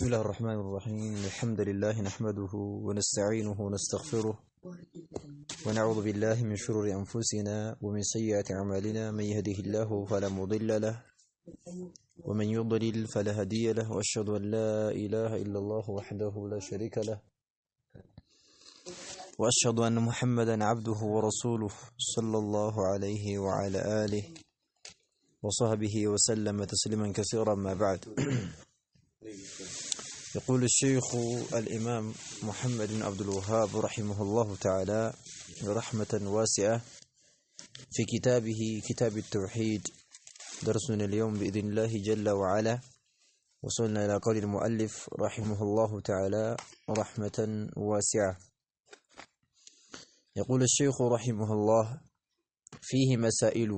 بسم الله الرحمن الرحيم. الحمد لله نحمده ونستعينه ونستغفره ونعوذ بالله من شرور أنفسنا ومن سيئات أعمالنا. من يهده الله فلا مضل له ومن يضلل فلا هادي له، وأشهد أن لا إله إلا الله وحده لا شريك له، وأشهد أن محمدا عبده ورسوله صلى الله عليه وعلى آله وصحبه وسلم تسليما كثيرا. ما بعد، يقول الشيخ الإمام محمد بن عبد الوهاب رحمه الله تعالى رحمة واسعة في كتابه كتاب التوحيد. درسنا اليوم بإذن الله جل وعلا وصلنا إلى قول المؤلف رحمه الله تعالى رحمة واسعة. يقول الشيخ رحمه الله: فيه مسائل.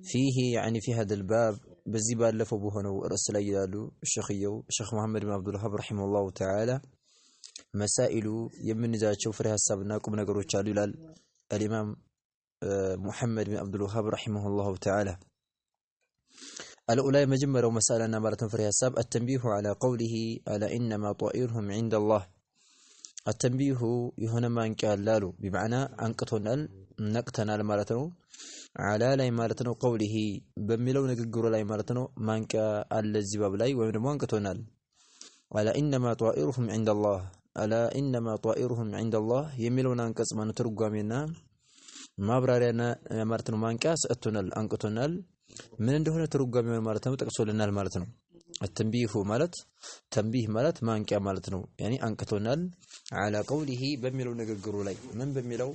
فيه يعني في هذا الباب بزي بالفو بهنو رسل يالو الشيخ محمد بن عبد الوهاب رحمه الله تعالى مسائل يمن ذاتشو فرها السابنا قم نقروش على الإمام محمد بن عبد الوهاب رحمه الله تعالى. الأولى مجمرة ومسألة مرة فرها الساب التنبيه على قوله ألا إنما طائرهم عند الله. التنبيه يهنا ما انكال لالو بمعنى أنقطنا نقتنا لمالتنو على لا مالتنو قوله بملو نققر لا مالتنو مانك على الزباب لاي ومن مانكتنا على إنما طائرهم عند الله. ألا إنما طائرهم عند الله يملون أنكس ما نترقى منا ما برارينا مالتنو مانكاس أتنال أنكتنال من عنده نترقى من مالتنو تقصول لنا مالتنو. التنبيه مالت تنبيه مالت مانكا مالتنو يعني أنكتنال على قوله بملو نققر لاي من بملو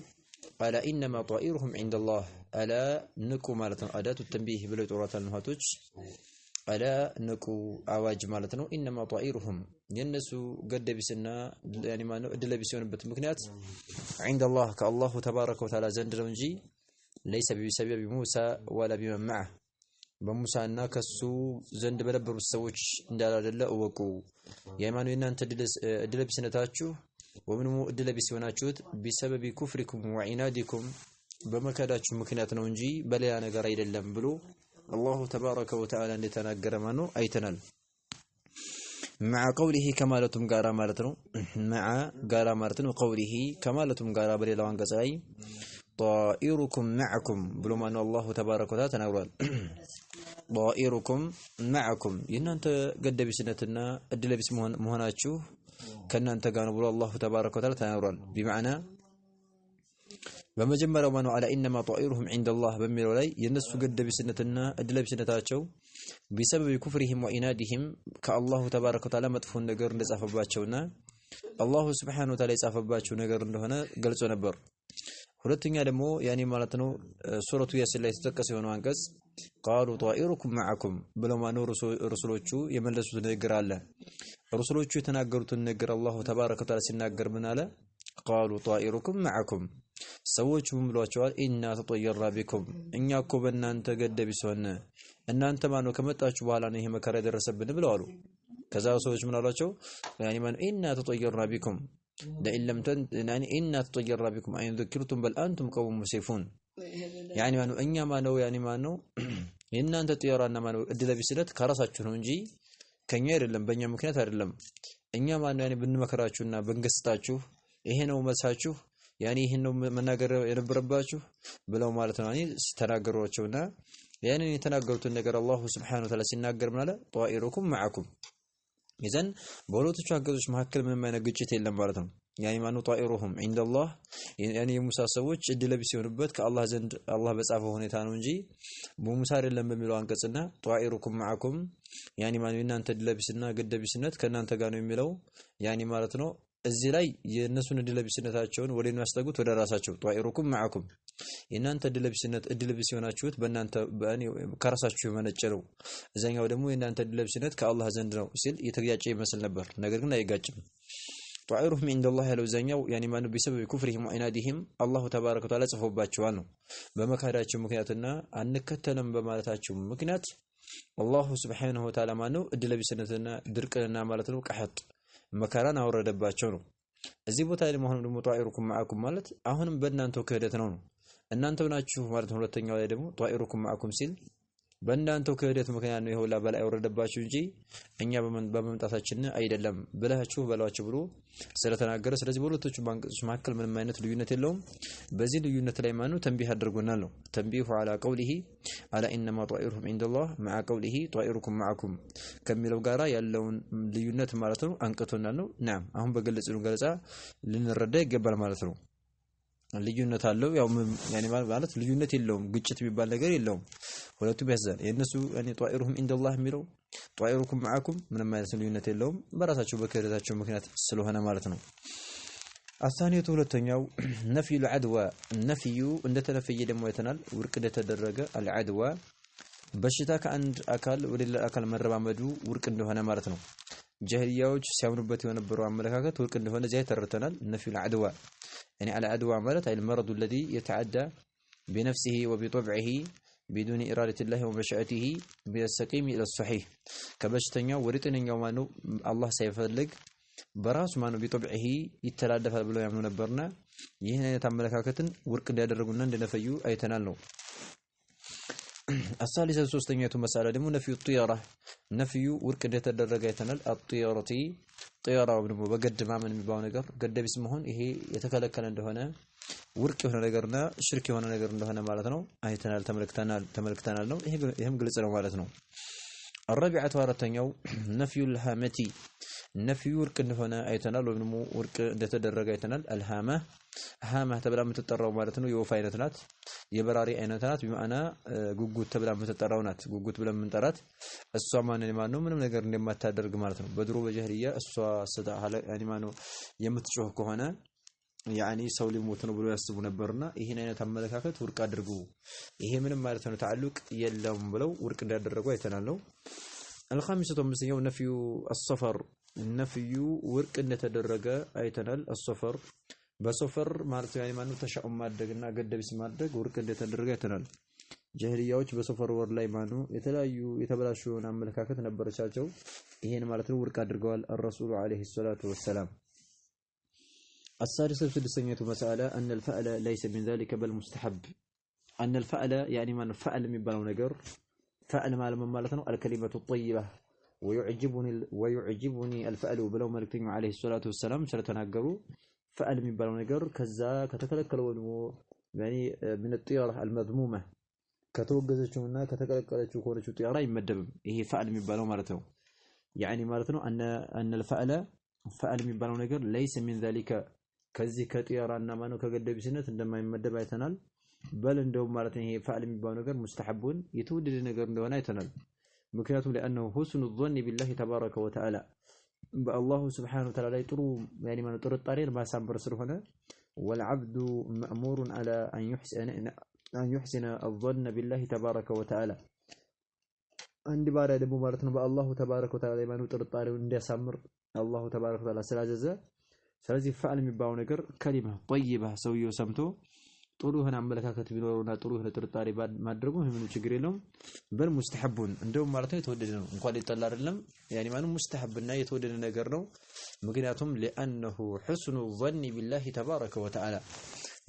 قال إنما طائرهم عند الله. ألا نكو مالتنا أداة التنبيه بلو طورات النهاتوش. ألا نكو أواج مالتنا إنما طائرهم ينسو قد بسنا يعني ما أدل بسيون بتمكنات عند الله كالله تبارك وتعالى زندرونجي ليس بسبب موسى ولا بمن معه. بموسى الناكسو زند بلبر السوج اندالا دلا وكو يمانو إن أنت أدل بسنتاتشو ومنو أدل بسيوناتشوت بسبب كفركم وعنادكم بمكاداتشو مكنات نونجي بل أنا قريد اللمبلو الله تبارك وتعالى نتناقر منو أيتنال مع قوله كمالتم قارا مالتنو مع قارا مالتنو قوله كمالتم قارا بلي لوان قصعي طائركم معكم بلو ما الله تبارك وتعالى تناقرال طائركم معكم ين أنت قد بسنتنا أدل بس مهناتشو كان أنت قانو بلو الله تبارك وتعالى تناقرال بمعنى بمجمّر ومنو على إنما طائرهم عند الله بميرو لي ينسو قد بسنتنا أدل بسنتاتشو بسبب كفرهم وإنادهم كالله تبارك وتعالى مدفون نقر نزعف باتشونا الله سبحانه وتعالى يزعف باتشو نقر هنا قلتو نبر ሁለተኛ ደግሞ ያኔ ማለት ነው ሱረቱ ያሲን ላይ ተጠቀሰ የሆነው አንቀጽ قالوا طائركم معكم ብለው ማነው ረሱሎቹ የመለሱት ነገር አለ። ረሱሎቹ የተናገሩትን ነገር አላሁ ተባረከ ወተዓላ ሲናገር ምን አለ? قالوا طائركم معكم ሰዎቹ ምን ብሏቸዋል? ኢና ተጠየራ ቢኩም እኛ እኮ በእናንተ ገደቢስ ሆነ እናንተ ማነው ከመጣችሁ በኋላ ነው ይሄ መከራ የደረሰብን ብለው አሉ። ከዛ ሰዎች ምን አሏቸው? ያኔ ማነው ኢና ተጠየራ ቢኩም لئن لم يعني إن تطير بكم أن ذكرتم بل أنتم قوم مسرفون. يعني ما نو إني ما نو يعني ما نو إن أنت تيرانا ما نو أدل بسنة كراساتشون نجي كنير اللهم بنيا مكنات اللهم إني ما نو يعني بنمكراتشونا بنقصتاتشو إيه نو مساتشو يعني إيه نو مناجر ينبرباتشو بلو مالتنا يعني تناجرواتشونا يعني تناجرت النجار الله سبحانه وتعالى سناجر ماله طائركم معكم. إذن بولوتو شاكدوش محكل مما ينقجت إلا مبارتهم يعني ما نطائرهم عند الله يعني موسى سوتش إدل بسيونبت كالله زند الله بس عفوه نتانونجي بمسار اللهم بملو أنكسنا طائركم معكم يعني ما نبينا أنت إدل بسنا قد بسنت كنا أنت قانو يملو يعني مالتنو الزلاي ينسون إدل بسنتاتشون ولين يستقوت ولا راساتشون طائركم معكم إن أنت إدل بسيوناتشوت بأن أنت بأني كراساتشو من الجلو زين أو دمو إن أنت إدل بسنت كالله زندنا وسيل يتقيا شيء مثل نبر نقدرنا يقاجم طائرهم عند الله لو زينوا يعني ما بسبب كفرهم وعنادهم الله تبارك وتعالى صفوا باتشوانو بمكاراتشو مكناتنا أنكتلم بمالتاتشو مكنات الله سبحانه وتعالى ما نو إدل بسنتنا دركنا مالتنا كحط مكارنا ورد باتشونو እዚህ ቦታ ላይ መሆኑ ደግሞ طائركم معكم ማለት አሁንም በእናንተው ክህደት ነው። እናንተው ናችሁ ማለት ነው። ሁለተኛው ላይ ደግሞ طائركم معكم ሲል በእናንተው ክህደት ምክንያት ነው ይኸውላ በላይ ወረደባችሁ እንጂ እኛ በመምጣታችን አይደለም ብላችሁ በሏቸው ብሎ ስለተናገረ ስለዚህ በሁለቶቹ አንቀጾች መካከል ምንም አይነት ልዩነት የለውም። በዚህ ልዩነት ላይ ማኑ ተንቢህ አድርጎናል ነው ተንቢሁ على قوله على انما طائرهم عند الله مع قوله طائركم معكم ከሚለው ጋራ ያለውን ልዩነት ማለት ነው አንቀቶናል ነው። ናም አሁን በገለጽነው ገለጻ ልንረዳ ይገባል ማለት ነው። ልዩነት አለው ያው يعني ማለት ልዩነት የለውም ግጭት የሚባል ነገር የለውም። ሁለቱም ያዛል የነሱ يعني طائرهم عند الله የሚለው طائركم معكم ምንም አይነት ልዩነት የለውም በራሳቸው በክህደታቸው ምክንያት ስለሆነ ማለት ነው። الثانية ሁለተኛው نفي العدوى نفي እንደተነፈየ ደግሞ አይተናል ውርቅ እንደተደረገ العدوى በሽታ ከአንድ አካል ወደ ሌላ አካል መረባመዱ ውርቅ እንደሆነ ማለት ነው። ጀህሊያዎች ሲያምኑበት የነበረው አመለካከት ውርቅ እንደሆነ እዚያ ተረድተናል። نفي العدوى يعني العدوى ማለት المرض الذي يتعدى بنفسه وبطبعه بدون إرادة الله ومشيئته من السقيم إلى الصحيح كبشتنيا وريتنيا ማነው አላህ ሳይፈልግ በራሱ ማነው بطبعه ይተላለፋል ብለው ያምኑ ነበርና ይህን አይነት አመለካከትን ውርቅ እንዲያደርጉና እንደነፈዩ አይተናል ነው። الثالثة ሶስተኛቱ መስአላ ደግሞ ነፍዩ الطيرة ነፍዩ ውርቅ እንደተደረገ አይተናል። الطيرة طيرة ደግሞ በገድ ማመን የሚባለው ነገር ገደቢስ መሆን ይሄ የተከለከለ እንደሆነ ውርቅ የሆነ ነገርና ሽርክ የሆነ ነገር እንደሆነ ማለት ነው አይተናል ተመልክተናል ነው። ይሄም ግልጽ ነው ማለት ነው። الرابعة አራተኛው ነፍዩ الهامة ነፍዩ ውርቅ እንደሆነ አይተናል ወይም ደግሞ ውርቅ እንደተደረገ አይተናል። الهامة ሃማ ተብላ የምትጠራው ማለት ነው የወፍ አይነት ናት የበራሪ አይነት ናት بمعنى ጉጉት ተብላ የምትጠራው ናት። ጉጉት ብለን የምንጠራት እሷ ማነው ምንም ነገር እንደማታደርግ ማለት ነው። በድሮ በጀህሪያ እሷ يعني ማነው የምትጮህ ከሆነ يعني ሰው ሊሞት ነው ብሎ ያስቡ ነበርና ይሄን አይነት አመለካከት ውርቅ አድርጉ ይሄ ምንም ማለት ነው ተዓልቅ የለም ብለው ውርቅ እንዳደረጉ አይተናል ነው። الخامسة አምስተኛው ነፍዩ السفر ነፍዩ ውርቅ እንደተደረገ አይተናል። السفر በሶፈር ማለት يعني ማነው ተሻኡም ማድረግና ገደብስ ማድረግ ውርቅ እንደተደረገ አይተናል። ጀህሊያዎች በሶፈር ወር ላይ ማነው የተለያዩ የተበላሹ አመለካከት ነበረቻቸው ይሄን ማለት ነው ውርቅ አድርገዋል الرسول عليه الصلاة والسلام። السادسة سدسية مسألة أن الفعل ليس من ذلك بل مستحب أن الفعل يعني من فعل من بلو نجر فعل ما لم مالتنا الكلمة الطيبة ويعجبني الفعل بلو ملكتين عليه الصلاة والسلام سلتناقروا فعل من بلو نجر كذا كتكلكلوا يعني من الطيارة المذمومة كتوجزتشونا كتكلكلتشو كونتشو طيارة يمدب هي فعل من بلو مالتنا يعني مالتنا أن الفعل من بلو نجر ليس من ذلك ከዚህ ከጥያራና ማነው ከገደብስነት እንደማይመደብ አይተናል። በል እንደው ማለት ነው ይሄ ፈዕል የሚባለው ነገር ሙስተሐቡን የተወደደ ነገር እንደሆነ አይተናል። ምክንያቱም لانه حسن الظن بالله تبارك وتعالى بالله سبحانه وتعالى ላይ ጥሩ يعني ማነው ጥርጣሬን ማሳመር ስለሆነ والعبد مأمور على أن يحسن الظن بالله تبارك وتعالى አንድ ባሪያ ደግሞ ማለት ነው በአላሁ ተባረከ ወተዓላ ላይ ማነው ጥርጣሬውን እንዲያሳምር አላሁ ተባረከ ወተዓላ ስላዘዘ ስለዚህ ፈዕል የሚባለው ነገር ከሊማ طيبة ሰውየው ሰምቶ ጥሩ የሆነ አመለካከት ቢኖርና ጥሩ የሆነ ጥርጣሬ ማድረጉ ምንም ችግር የለውም። በል ሙስተሐቡን እንደውም ማለት ነው የተወደደ ነው እንኳን ይጠላ አይደለም يعني ማንም ሙስተሐብና የተወደደ ነገር ነው። ምክንያቱም لانه حسن الظن بالله تبارك وتعالى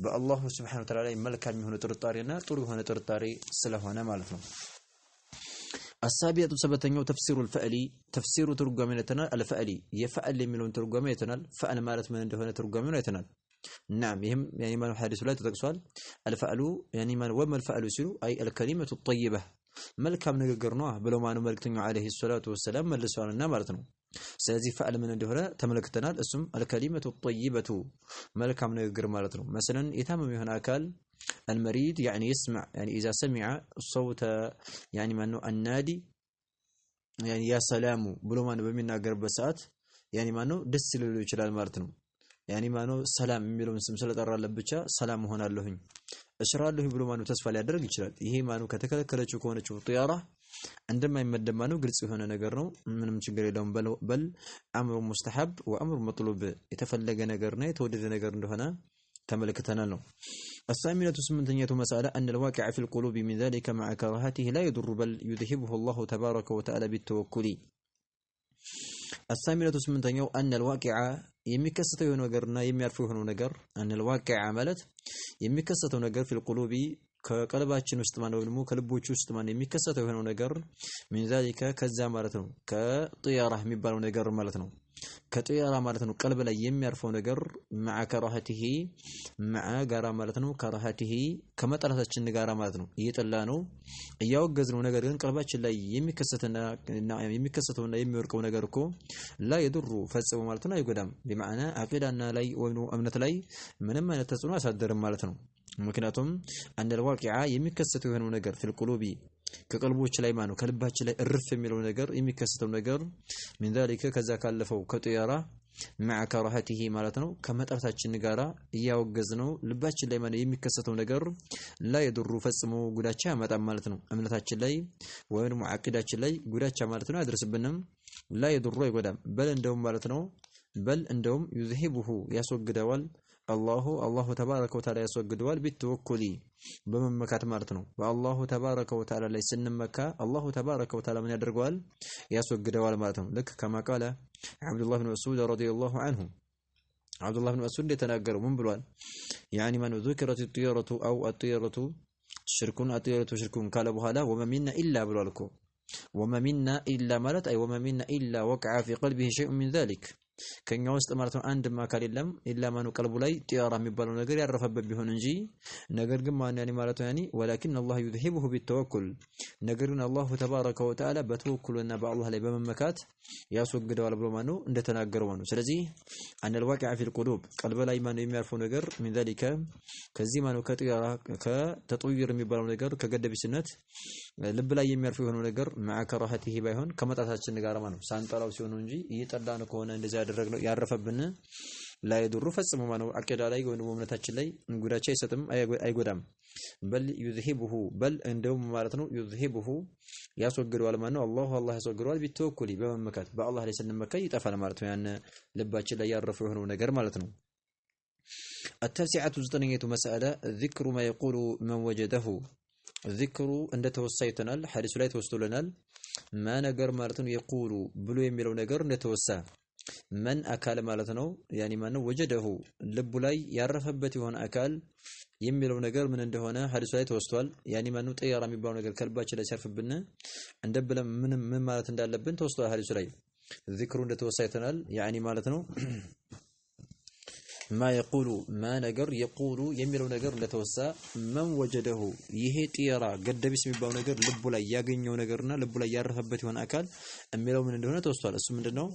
በአላሁ Subhanahu Wa Ta'ala ላይ መልካም የሆነ ጥርጣሬና ጥሩ የሆነ ጥርጣሬ ስለሆነ ማለት ነው። السابعة سبتنيو تفسير الفعل تفسير ترجمة يتنال الفعل يفعل يميلون ترجمة يتنال فعل مالت من عنده هنا ترجمة يتنال. نعم يهم يعني ما الحديث لا تتقصال الفعل يعني ما وما الفعل سلو أي الكلمة الطيبة ملك من الجرناه بلو ما ملك عليه الصلاة والسلام من لسوان النامرتنا سيزي فعل من عنده هنا تملك تنال اسم الكلمة الطيبة ملك من الجرمالتنا مثلا يتم هنا أكل المريض يعني يسمع يعني إذا سمع الصوت يعني منو النادي يعني يا سلام بلو ما نبمينا قرب ساعات يعني منو دس له يشلال مارتنو يعني منو سلام ميلون سمسلة الرا لبتشا سلام هنا لهن أشرار له بلو ما نو تسفى ليدرج يشلال هي منو كتكلك كلا تشوفونه تشوف طيارة عندما يمد منو قلت هنا نجرنو من مشجري لهم بل أمر مستحب وأمر مطلوب يتفلق نجرنا يتودد نجرنا هنا تملكتنا له. الثامنة سمنتنية مسألة أن الواقع في القلوب من ذلك مع كراهته لا يضر بل يذهبه الله تبارك وتعالى بالتوكل. الثامنة سمنتنية أن الواقع يمكسته ونجرنا يميرفوه ونجر أن الواقع عملت يمكسته ونجر في القلوب ከቀልባችን ውስጥ ማነው ደግሞ ከልቦች ውስጥ ማነው የሚከሰተው የሆነው ነገር من ذلك ከዛ ማለት ነው ከጥያራ የሚባለው ነገር ማለት ነው ከጥያራ ማለት ነው ቀልብ ላይ የሚያርፈው ነገር مع كراهته مع ጋራ ማለት ነው كراهته ከመጠላታችን ጋራ ማለት ነው እየጠላ ነው እያወገዝነው ነገር ግን ቀልባችን ላይ የሚከሰተውና የሚወርቀው ነገር እኮ لا يضر ፈጽሞ ማለት ነው አይጎዳም بمعنى አቂዳና ላይ ወይ እምነት ላይ ምንም አይነት ተጽዕኖ አሳደርም ማለት ነው ምክንያቱም አንድ الواقع የሚከሰተው የሆነው ነገር في القلوب ከቀልቦች ላይ ማነው ከልባችን ላይ እርፍ የሚለው ነገር የሚከሰተው ነገር من ذلك ከዛ ካለፈው ከጥያራ مع كراهته ማለት ነው ከመጠላታችን ጋራ እያወገዝነው ልባችን ላይ ማነው የሚከሰተው ነገር لا يضر ፈጽሞ ጉዳቻ ያመጣም ማለት ነው እምነታችን ላይ ወይም አቂዳችን ላይ ጉዳቻ ማለት ነው ያደርስብንም لا يضر አይጎዳም በል እንደውም ማለት ነው በል እንደውም يذهبه ያስወግደዋል الله تبارك وتعالى ያስወግደዋል بالتوكل በመመካት ማለት ነው በአላሁ ተባረከ ወተዓላ ላይ ስንመካ አላሁ ተባረከ ወተዓላ ምን ያደርገዋል ያስወግደዋል ማለት ነው ልክ ከማ ቃለ አብዱላህ ብን መስዑድ ረዲየላሁ ዐንሁ አብዱላህ ብን መስዑድ እንደተናገረው ምን ብሏል يعني من ذكرت الطيرة أو الطيرة شرك ካለ በኋላ وما منا إلا ብሏል እኮ وما منا إلا ማለት أي وما منا إلا وقع في قلبه شيء من ذلك ከኛ ውስጥ ማለት ነው አንድም አካል የለም ኢላ ማኑ ቀልቡ ላይ ጢያራ የሚባለው ነገር ያረፈበት ቢሆን እንጂ ነገር ግን ማን ያኒ ማለት ነው ያኒ ወላኪን አላህ يذهبه بالتوكل ነገር ግን አላሁ ተባረከ ወተዓላ በተወኩልና በአላህ ላይ በመመካት ያስወግደዋል ብሎ ማነው እንደተናገረው ማነው ስለዚህ አን الواقع في القلوب ቀልብ ላይ ማነው የሚያርፈው ነገር من ذلك ከዚህ ማነው ከጢያራ ከተጠይር የሚባለው ነገር ከገደቢስነት ልብ ላይ የሚያርፈው የሆነው ነገር مع كراهته ባይሆን ከመጣታችን ጋር ማነው ሳንጠላው ሲሆን እንጂ እየጠላን ከሆነ እንደዛ ያደረግነው ያረፈብን ላይ ድሩ ፈጽሞ ማነው አቂዳ ላይ ወይ እምነታችን ላይ ጉዳቻ አይሰጥም አይጎዳም በል يذهبه በል እንደውም ማለት ነው يذهبه ያስወግደዋል ማነው አላህ ያስወግደዋል ቢተወኩሊ በመመካት በአላህ ላይ ስንመካ ይጠፋል ማለት ነው ያን ልባችን ላይ ያረፈው የሆነው ነገር ማለት ነው التاسعة زتنية مسألة ذكر ما يقول من وجده ذكر እንደ ተወሳይተናል ሐዲሱ ላይ ተወስቶልናል ما ነገር ማለት ነው يقول ብሎ የሚለው ነገር እንደ ተወሳ من አካል ማለት ነው ያኒ ማነው ወጀደሁ ልቡ ላይ ያረፈበት የሆነ አካል የሚለው ነገር ምን እንደሆነ ሐዲሱ ላይ ተወስቷል ያኒ ማነው ጥያራ የሚባለው ነገር ከልባችን ላይ ሲያርፍብን እንደብለም ምን ማለት እንዳለብን ተወስቷል ሐዲሱ ላይ ذكሩ እንደ ተወሳይተናል ያኒ ማለት ነው ما يقول ما ነገር يقول የሚለው ነገር እንደተወሳ من وجده ይሄ ጥያራ ገደቢስ የሚባለው ነገር ልቡ ላይ ያገኘው ነገርና ልቡ ላይ ያረፈበት የሆነ አካል የሚለው ምን እንደሆነ ተወስቷል እሱ ምንድነው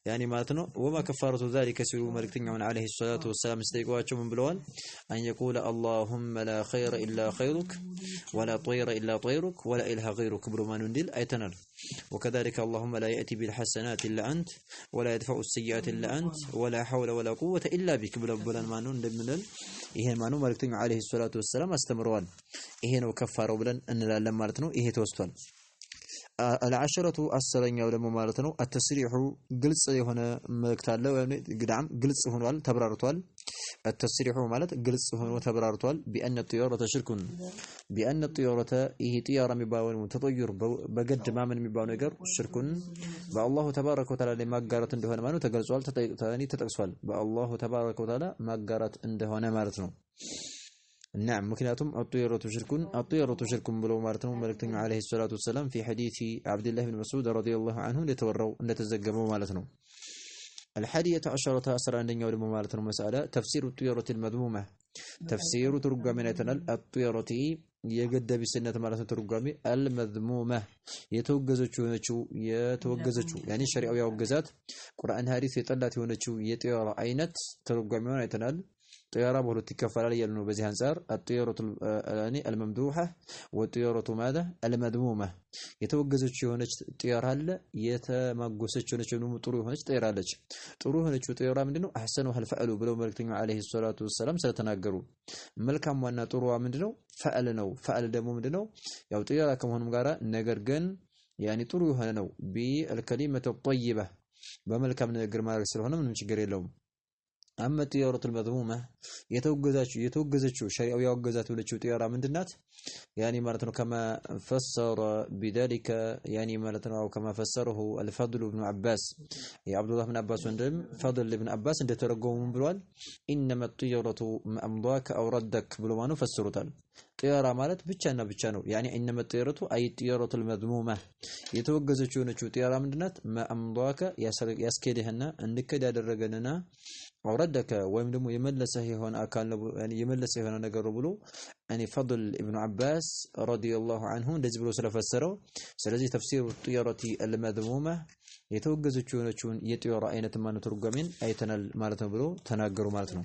ያኒ ማለት ነው وما كفارة ذلك ሲሉ መልእክተኛውን عليه الصلاة والسلام استيقواቸው ምን ብለዋል أن يقول اللهم لا خير إلا خيرك ولا طير إلا طيرك ولا إله غيرك ብሎ ማን እንዲል አይተናል وكذلك اللهم لا يأتي بالحسنات إلا أنت ولا يدفع السيئات إلا أنت ولا حول ولا قوة إلا بك ብለን ማነው እንደምንል ይሄ ማነው መልእክተኛው عليه الصلاة والسلام አስተምረዋል ይሄ ነው ከፋራው ብለን እንላለን ማለት ነው ይሄ ተወስቷል العشرة አስረኛው ደግሞ ማለት ነው التسريح ግልጽ የሆነ መልእክት አለ ወይ ግዳም ግልጽ ሆኗል ተብራርቷል التسريح ማለት ግልጽ ሆኖ ተብራርቷል بأن الطيارة شرك بأن الطيارة ይሄ ጥያራ የሚባለው ተጠይር በገድ ማመን የሚባለው ነገር ሽርኩን በአላሁ ተባረከ ወተዓላ ላይ ማጋራት እንደሆነ ማለት ተገልጿል ተጠቅሷል በአላሁ ተባረከ ወተዓላ ማጋራት እንደሆነ ማለት ነው نعم مكنياتهم الطيرة شرك بلو مارتنو ملكتنا عليه الصلاة والسلام في حديث عبد الله بن مسعود رضي الله عنه لتوروا لتزقموا مالتنو الحادية عشرة أسرى أن يولم مالتنو مسألة تفسير الطيرة المذمومة تفسير ترقمنا الطيرة يقد بسنة مالتنو ترقمي المذمومة يتوقزتشو يعني الشريعة يوقزات قرآن حديث يطلت ونشو يطير عينت ترقمي يتنال طيارة بهلوت كفر علي لأنه بزي هنسار الطيارة الممدوحة والطيارة ماذا المذمومة يتوقزت شونج طيارة هلا يتمقصت شونج طرو هنج طيارة لج طرو هنج طيارة منه أحسنها الفعل بلو ملكتنا عليه الصلاة والسلام سلتناقروا ملكم وانا طروا منه فعلنو فعل دمو منه يو طيارة كم هنم قارا نقرقن يعني طرو هنو بالكلمة الطيبة بملكم نقر ما رسلونا من مشقر لهم أما الطيارة المذمومة يتوجزتشو شريعة يوجزت ولتشو طيارة من دنات يعني مرتنا كما فسر بذلك يعني مرتنا أو كما فسره الفضل بن عباس يا عبد الله بن عباس وندم فضل بن عباس عند ترجمه من بلوال إنما الطيارة أمضاك أو ردك بلوانو فسرتال ጢያራ ማለት ብቻና ብቻ ነው። ያኒ ኢነመ ጢያረቱ አይ ጢያረቱል መዝሙማ የተወገዘችው የሆነችው ጢያራ ምንድናት? ማአምዷከ ያስኬድህና እንድከድ ያደረገንና አውረደከ ወይም ደግሞ የመለሰህ የሆነ አካል ነው የመለሰህ የሆነ ነገር ብሎ እኔ ፈድል ኢብኑ አባስ ረዲየላሁ ዐንሁ እንደዚህ ብሎ ስለፈሰረው ስለዚህ ተፍሲሩ ጢያረቲ አልመዝሙማ የተወገዘችው የሆነችውን የጢያራ አይነት ማን ትርጓሜን አይተናል ማለት ነው ብሎ ተናገሩ ማለት ነው።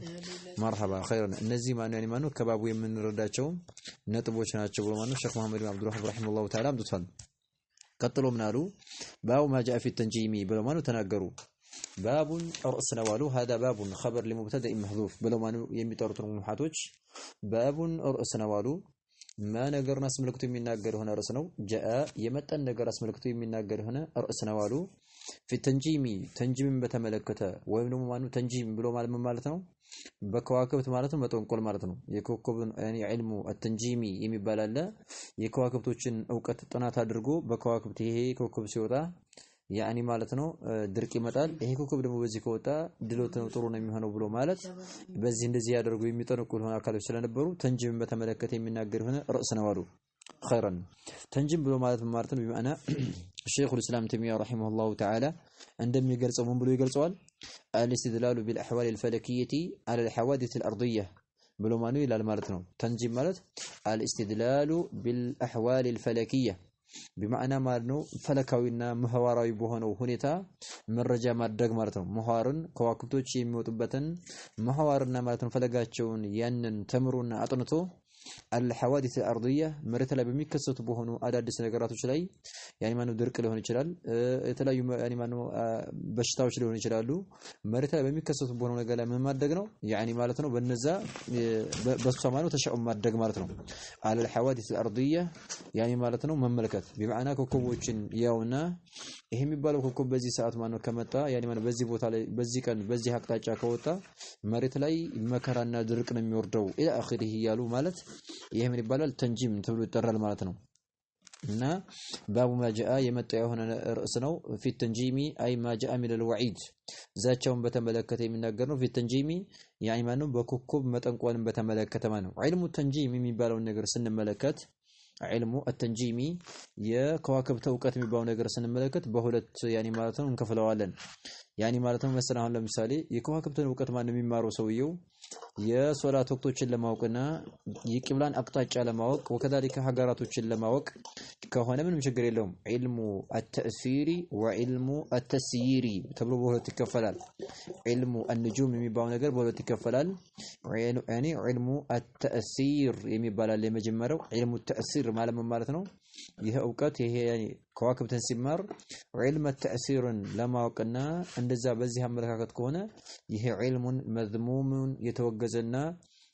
መርሐባ ኸይረን እነዚህ ማን ከባቡ የምንረዳቸው ነጥቦች ናቸው ብሎ ማን ሼክ መሐመድ ኢብኑ አብዱል ወሃብ ረሂመሁላሁ ተዓላ አምጥቷል። ቀጥሎ ምን አሉ? ባው ማጃ ፊ ተንጂሚ ብለው ማን ተናገሩ። ባቡን ርዕስ ነው አሉ። هذا باب خبر لمبتدأ محذوف ብለው ማን የሚጠሩት ሙሐቶች ባቡን ርዕስ ነው አሉ። ማ ነገርን አስመልክቶ የሚናገር ሆነ ርዕስ ነው። ጃአ የመጣን ነገር አስመልክቶ የሚናገር ሆነ ርዕስ ነው አሉ። في ተንጂሚ ተንጂምን በተመለከተ ወይም ደግሞ ማኑ ተንጂም ብሎ ማለት ነው በከዋክብት ማለት ነው መጠንቆል ማለት ነው። የኮከብን ያኒ ዒልሙ አተንጂሚ የሚባል አለ። የከዋክብቶችን ዕውቀት ጥናት አድርጎ በከዋክብት ይሄ ኮከብ ሲወጣ ያኒ ማለት ነው ድርቅ ይመጣል። ይሄ ኮከብ ደግሞ በዚህ ከወጣ ድሎት ነው ጥሩ ነው የሚሆነው ብሎ ማለት በዚህ እንደዚህ ያደርጉ የሚጠነቁል ሆነ አካሎች ስለነበሩ ተንጂምን በተመለከተ የሚናገር ሆነ ርዕስ ነው አሉ። ኸይረን ተንጂም ብሎ ማለት ነው በማና ሼኹል ኢስላም ተይሚያ ረሂመሁላሁ ተዓላ እንደሚገልጸው ምን ብሎ ይገልጸዋል? አልኢስቲድላሉ ቢልአሕዋል አልፈለኪየቲ ዐላ አልሐዋዲስ አልአርዲያ ብሎ ማኑ ይላል ማለት ነው። ተንጂም ማለት አልኢስቲድላሉ ቢልአሕዋል አልፈለኪያ بمعنى ማለት ነው ፈለካዊና ምህዋራዊ በሆነው ሁኔታ መረጃ ማድረግ ማለት ነው። ምህዋርን ከዋክብቶች የሚወጡበትን ምህዋርና ማለት ነው ፈለጋቸውን ያንን ተምሩና አጥንቶ الحوادث الأرضية مرت ላይ በሚከሰቱ በሆኑ አዳዲስ ነገራቶች ላይ ያኒ ማኑ ድርቅ ሊሆን ይችላል የተለያዩ ያኒ ማኑ በሽታዎች ሊሆን ይችላሉ። መሬት ላይ በሚከሰቱ በሆኑ ነገር ላይ ምን ማድረግ ነው ያኒ ማለት ነው በነዛ በሷ ማኑ ተሻኡም ማድረግ ማለት ነው። على الحوادث الأرضية ያኒ ማለት ነው መመልከት بمعنى ኮከቦችን ያውና ይሄ የሚባለው ኮከብ በዚህ ሰዓት ማኑ ከመጣ ያኒ ማኑ በዚህ ቦታ ላይ በዚህ ቀን በዚህ አቅጣጫ ከወጣ መሬት ላይ መከራና ድርቅ ነው የሚወርደው الى اخره ያሉ ማለት ይሄ ምን ይባላል ተንጂም ተብሎ ይጠራል ማለት ነው። እና ባቡ ማጃአ የመጣ የሆነ ርዕስ ነው። ፊት ተንጂሚ አይ ማጃአ ሚን አልወዒድ ዛቻውን በተመለከተ የሚናገር ነው። ፊት ተንጂሚ ያኒ ማኑ በኮከብ መጠንቆልን በተመለከተ ማለት ነው። ዒልሙ ተንጂም የሚባለው ነገር ስንመለከት ዒልሙ አተንጂሚ የከዋክብት ዕውቀት የሚባለው ነገር ስንመለከት በሁለት ያኒ ማለት ነው እንከፍለዋለን። ያኒ ማለት ነው መሰለህ አሁን ለምሳሌ የከዋክብትን ዕውቀት ማን የሚማረው ሰውየው የሶላት ወቅቶችን ለማወቅና የቂብላን አቅጣጫ ለማወቅ ወከዛሊከ ሀገራቶችን ለማወቅ ከሆነ ምንም ችግር የለውም። ዒልሙ አተእሲሪ ወዒልሙ አተስይሪ ተብሎ በሁለት ይከፈላል። ዒልሙ አንጁም የሚባለው ነገር በሁለት ይከፈላል። ያኒ ዒልሙ አተእሲር የሚባል የመጀመሪያው ዒልሙ ተእሲር ማለት ነው ይሄ ዕውቀት ይሄ ያኒ ከዋክብትን ሲማር ዒልም ተእሲርን ለማወቅና እንደዛ በዚህ አመለካከት ከሆነ ይሄ ዒልሙን መዝሙሙን የተወገዘና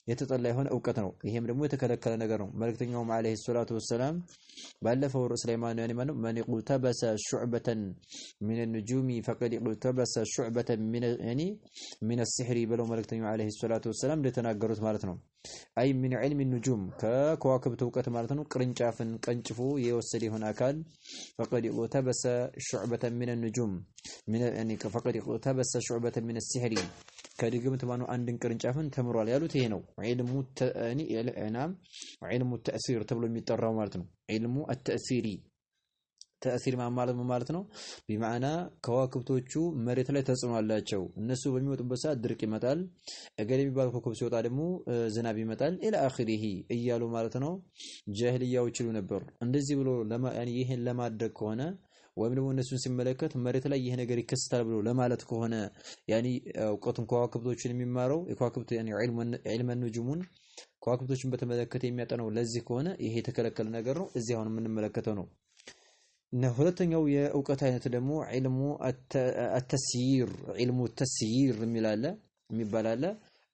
የተጠላ የሆነ ዕውቀት ነው። ይሄም ደግሞ የተከለከለ ነገር ነው። መልእክተኛውም አለይሂ ሰላቱ ወሰላም ባለፈው ርዕስ ላይ ማን ያኒ ማን ማን ይቁተበሰ ሹዕበተን ሚን النجوم فقد يقتبس شعبة من يعني من السحر ብለው መልእክተኛው አለይሂ ሰላቱ ወሰላም እንደተናገሩት ማለት ነው። አይ ሚን ዒልም النجوم ከከዋክብት ዕውቀት ማለት ነው ቅርንጫፍን ቀንጭፎ የወሰደ የሆነ አካል فقد يقتبس شعبة من النجوم من يعني فقد يقتبس شعبة من السحر ከድግምት ማኑ አንድን ቅርንጫፍን ተምሯል ያሉት ይሄ ነው። ዒልሙ ተአኒ የልዕናም ዒልሙ ተእሲር ተብሎ የሚጠራው ማለት ነው። ዒልሙ አተእሲሪ ተእሲር ማለት ነው بمعنى ከዋክብቶቹ መሬት ላይ ተጽዕኖ አላቸው። እነሱ በሚወጡበት ሰዓት ድርቅ ይመጣል። እገሌ የሚባል ኮከብ ሲወጣ ደግሞ ዝናብ ይመጣል ኢላ አኺሪሂ እያሉ ማለት ነው ጃሂልያዎች ይሉ ነበር። እንደዚህ ብሎ ያኒ ይሄን ለማድረግ ከሆነ ወይም ደግሞ እነሱን ሲመለከት መሬት ላይ ይሄ ነገር ይከሰታል ብሎ ለማለት ከሆነ ያኒ ዕውቀቱን ከዋክብቶችን የሚማረው የከዋክብት ያኒ ዒልም النجوم ከዋክብቶችን በተመለከተ የሚያጠናው ለዚህ ከሆነ ይሄ የተከለከለ ነገር ነው። እዚህ አሁን የምንመለከተው ነው። እና ሁለተኛው የዕውቀት አይነት ደግሞ ዒልሙ አተስይር ዒልሙ ተስይር የሚባል አለ።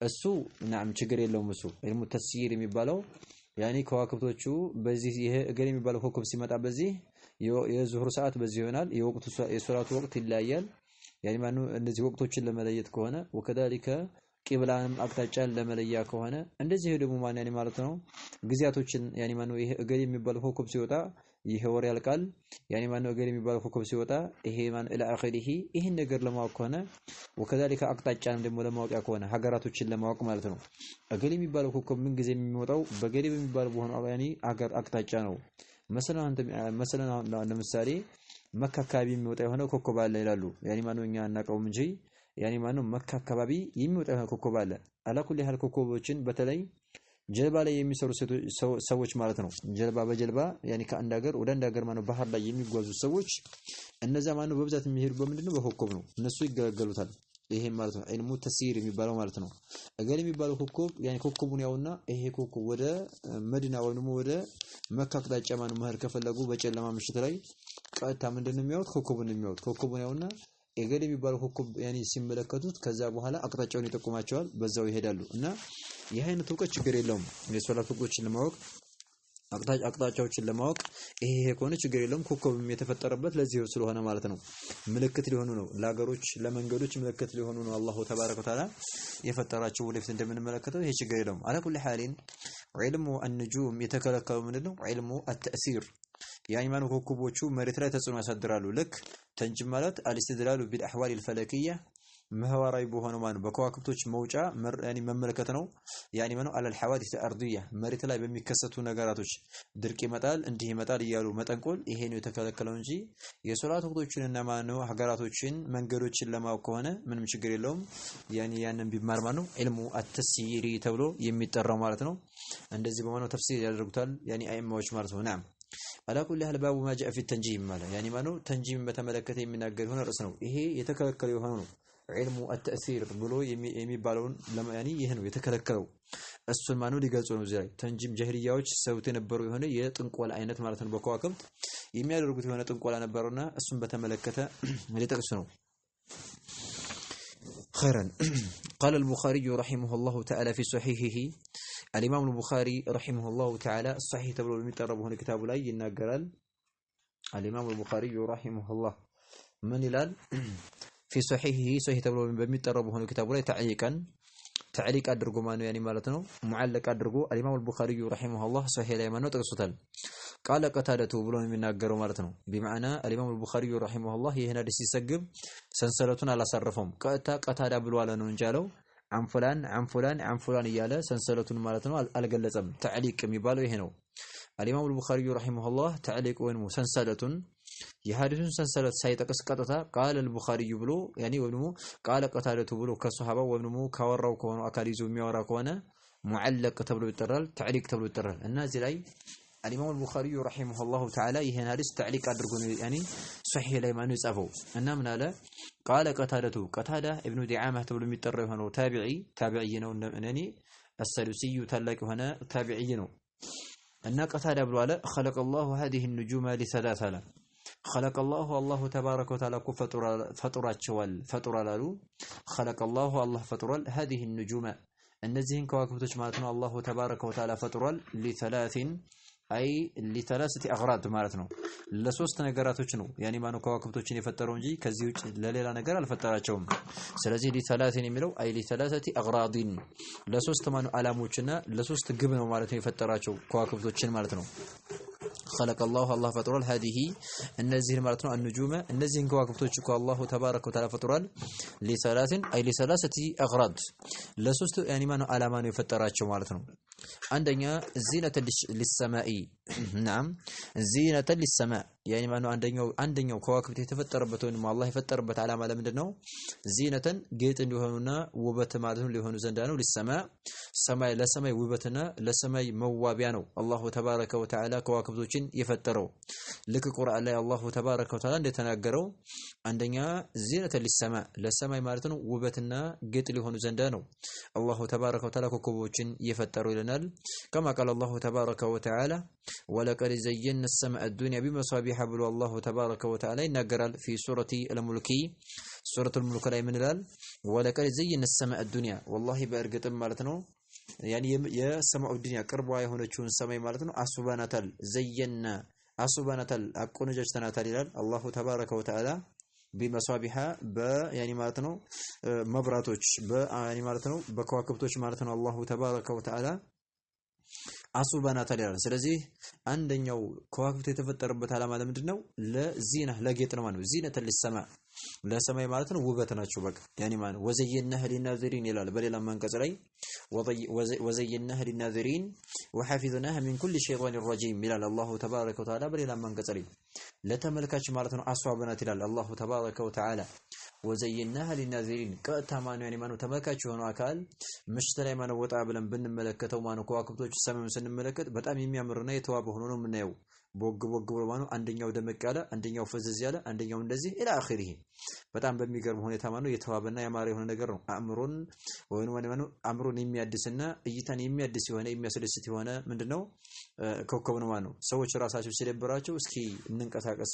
እሱ ናም ችግር የለውም። እሱ ዒልሙ ተስይር የሚባለው ያኒ ከዋክብቶቹ በዚህ ይሄ እገሌ የሚባለው ኮከብ ሲመጣ በዚህ የዙሁር ሰዓት በዚህ ይሆናል። የወቅቱ የሶላቱ ወቅት ይለያያል። ያኒ ማኑ እንደዚህ ወቅቶችን ለመለየት ከሆነ ወከዳሊከ ቂብላንም አቅጣጫን ለመለያ ከሆነ እንደዚህ ደግሞ ማን ያኒ ማለት ነው ግዚያቶችን ያኒ ማኑ ይሄ እገሌ የሚባለው ኮከብ ሲወጣ ይሄ ወር ያልቃል ያኒ ማነው እገሌ የሚባለው ኮከብ ሲወጣ ይሄ ማን ኢላ አኺሪሂ ይሄን ነገር ለማወቅ ከሆነ ወከዛሊከ አቅጣጫንም ደግሞ ለማወቅ ከሆነ ሀገራቶችን ለማወቅ ማለት ነው እገሌ የሚባለው ኮከብ ምን ጊዜ የሚወጣው በገሌ በሚባለው በሆነ ያኒ ሀገር አቅጣጫ ነው መሰለን ለምሳሌ መካ አካባቢ የሚወጣ የሆነ ኮከብ አለ ይላሉ ያኒ ማነው እኛ እናቀውም እንጂ ያኒ ማነው መካ አካባቢ የሚወጣ የሆነ ኮከብ አለ አላኩል ያህል ኮከቦችን በተለይ ጀልባ ላይ የሚሰሩ ሰዎች ማለት ነው ጀልባ በጀልባ ያኒ ከአንድ ሀገር ወደ አንድ ሀገር ማነው ባህር ላይ የሚጓዙ ሰዎች እነዛ ማነው በብዛት የሚሄዱ በምንድነው በኮከብ ነው እነሱ ይገለገሉታል ይሄ ማለት ነው ዒልሙ ተስይር የሚባለው ማለት ነው እገሌ የሚባለው ኮከብ ያኒ ኮከቡን ያውና ይሄ ኮከብ ወደ መዲና ወይም ደግሞ ወደ መካ አቅጣጫ ማነው መሄድ ከፈለጉ በጨለማ ምሽት ላይ ቀጥታ ምንድነው የሚያዩት ኮከቡን ያውና እገሌ የሚባለው ኮከብ ያኒ ሲመለከቱት ከዛ በኋላ አቅጣጫውን ይጠቁማቸዋል በዛው ይሄዳሉ እና ይሄ አይነት እውቀት ችግር የለውም የሶላት ወቅቶችን ለማወቅ አቅጣጫዎችን ለማወቅ ይሄ ከሆነ ችግር የለውም ኮከብም የተፈጠረበት ለዚህ ስለሆነ ማለት ነው ምልክት ሊሆኑ ነው ለሀገሮች ለመንገዶች ምልክት ሊሆኑ ነው አላሁ ተባረከ ወተዓላ የፈጠራቸው ወደፊት እንደምንመለከተው ይሄ ችግር የለውም على كل حال علم النجوم የተከለከለው ምንድነው علم التأثير يعني ማነው ኮከቦቹ መሬት ላይ ተጽዕኖ ያሳድራሉ ልክ ተንጅም ማለት الاستدلال بالاحوال الفلكيه ምህዋራዊ በሆነ ማነው በከዋክብቶች መውጫ ያኒ መመለከት ነው ያኒ ማነው على الحوادث الارضيه መሬት ላይ በሚከሰቱ ነገራቶች ድርቅ ይመጣል እንዲህ ይመጣል ይያሉ መጠንቆል ይሄ ነው የተከለከለው እንጂ የሶላት ወቅቶችንና ማነው ሀገራቶችን መንገዶችን ለማወቅ ከሆነ ምንም ችግር የለውም ያኒ ያንን ቢማር ማነው علم التسيير ተብሎ የሚጠራው ማለት ነው እንደዚህ በማነው ተፍሲር ያደርጉታል ያኒ አይማዎች ማለት ነው ናም على كل حال باب ما جاء في التنجيم ማለት ያኒ ማነው ተንጂም በተመለከተ የሚናገር ሆነ ርዕስ ነው ይሄ የተከለከለ የሆነ ነው علم التأثير ብሎ የሚባለውን ለማያኒ ይሄ ነው የተከለከለው እሱን ማነው ሊገልጹ ነው እዚህ ላይ ተንጂም ጀህሪያዎች ሰውት የነበሩ የሆነ የጥንቆላ አይነት ማለት ነው በከዋክብት የሚያደርጉት የሆነ ጥንቆላ ነበርና እሱን በተመለከተ ሊጠቅሱ ነው خيرا قال البخاري رحمه الله تعالى في صحيحه الإمام البخاري رحمه الله تعالى الصحيح تبلو المتربه هنا كتاب لا ينقرال الإمام البخاري رحمه الله من الآن في صحيحه صحيح تبلو بمتربه هنا كتاب لا تعليق أدرجو ما يعني مالتنا معلق أدرجو الإمام البخاري رحمه الله صحيح لا يمنع تقصتال قال قتادة بلون من ناقروا مالتنا بمعنى الإمام البخاري رحمه الله هنا دسي سجب سنسلتنا على صرفهم قتادة بلوالا ننجالو عن فلان يالا سنسلتنا مالتنا الجلزم تعليق ميبالو هنا الإمام البخاري رحمه الله تعليق وين سنسلة የሐዲሱን ሰንሰለት ሳይጠቅስ ቀጥታ قال البخاري ብሎ ያኒ ወይንም قال قتادة ብሎ ከሱሐባ ወይንም ካወራው ከሆነ አካል ይዞ የሚያወራ ከሆነ ሙዓለቅ ተብሎ ይጠራል تعليق ተብሎ ይጠራል እና እዚህ ላይ الإمام البخاري رحمه الله تعالى ይሄን ሐዲስ تعليق አድርጎ ነው ያኒ ሶሒህ ላይ ማነው የጻፈው እና ምን አለ قال قتادة ابن دعامة ተብሎ የሚጠራው የሆነው ታቢዒ ነው እነኒ السدوسي ታላቅ የሆነ ታቢዒ ነው እና قتادة ብሎ አለ خلق الله هذه النجوم لثلاثة خلق الله تبارك وتعالى فطر لالو خلق الله فطرال هذه النجوم እነዚህን ከዋክብቶች ማለት ነው الله تبارك وتعالى فطرال لثلاثه اغراض ማለት ነው ለሶስት ነገራቶች ነው ያኒ ማነው ከዋክብቶችን የፈጠረው እንጂ ከዚህ ውጭ ለሌላ ነገር አልፈጠራቸውም ስለዚህ لثلاثه የሚለው لثلاثه اغراض ለሶስት ማነው አላሞችና ለሶስት ግብ ነው ማለት ነው የፈጠራቸው ከዋክብቶችን ማለት ነው خلق الله فطرال هذه እነዚህን ማለት ነው النجوم እነዚህን ከዋክብቶች እኮ الله تبارك وتعالى فطرال لثلاثه اغراض ለሶስት ያኒ ማነው አላማ ነው የፈጠራቸው ማለት ነው አንደኛ زينة للسماء نعم زينة للسماء يعني ማነው አንደኛው ከዋክብት የተፈጠረበት ወይንም አላህ የፈጠረበት አላማ ለምንድነው زينة ጌጥ እንዲሆኑና ውበት ማለት ነው ሊሆኑ ዘንዳ ነው للسماء ለሰማይ ውበትና ለሰማይ መዋቢያ ነው አላሁ ተባረከ ወተዓላ ከዋክብቶችን የፈጠረው ልክ ቁርአን ላይ አላሁ ተባረከ ወተዓላ እንደተናገረው አንደኛ زينة للسماء ለሰማይ ማለት ነው ውበትና ጌጥ ሊሆኑ ዘንዳ ነው አላሁ ተባረከ ወተዓላ ኮከቦችን የፈጠረው ይለናል كما قال الله تبارك وتعالى ولقد زينا السماء الدنيا بمصابيح ብሎ الله تبارك وتعالى ይናገራል في سورة الملك سورة الملك ላይ ምን ይላል ولقد زينا السماء الدنيا والله በእርግጥም ማለት ነው يعني የሰማኡ ዱንያ ቅርቧ የሆነችውን ሰማይ ማለት ነው አስባናታል ዘየና አስባናታል አቆነጃጅተናታል ይላል الله تبارك وتعالى بمصابيح يعني ማለት ነው መብራቶች يعني ማለት ነው በከዋክብቶች ማለት ነው الله تبارك وتعالى አስውበናታል ይላል። ስለዚህ አንደኛው ከዋክብት የተፈጠረበት ዓላማ ለምንድነው? ለዚና ለጌጥ ነው ማለት ነው። ዚነተ ለሰማ ለሰማይ ማለት ነው ውበት ናቸው። በቃ ያኒ ማለት ወዘየናህ ሊናዚሪን ይላል በሌላ አንቀጽ ላይ ወዘየናህ ሊናዚሪን ወሐፊዝናህ ሚን ኩሊ ሸይጣን ረጂም ይላል አላሁ ተባረከ ወተዓላ በሌላ አንቀጽ ላይ ለተመልካች ማለት ነው አስዋብናት ይላል አላሁ ተባረከ ወተዓላ። ወዘየናህ ሊናዚሪን ቀጥታማኑ ያኒ ማኑ ተመልካች የሆነው አካል ምሽት ላይ ማኑ ወጣ ብለን ብንመለከተው ማኑ ከዋክብቶች ሰማዩን ስንመለከት በጣም የሚያምርና የተዋበ ሆኖ ነው የምናየው። ቦግ ብሎ ማኑ አንደኛው ደመቅ ያለ አንደኛው ፈዘዝ ያለ አንደኛው እንደዚህ ኢላ አኺሪህ በጣም በሚገርም ሁኔታ ማኑ የተዋበና ያማረ የሆነ ነገር ነው። አእምሮን ማኑ አእምሮን የሚያድስና እይታን የሚያድስ የሆነ የሚያስደስት የሆነ ምንድነው ኮከብ ነው ማኑ። ሰዎች ራሳቸው ሲደብራቸው እስኪ እንንቀሳቀስ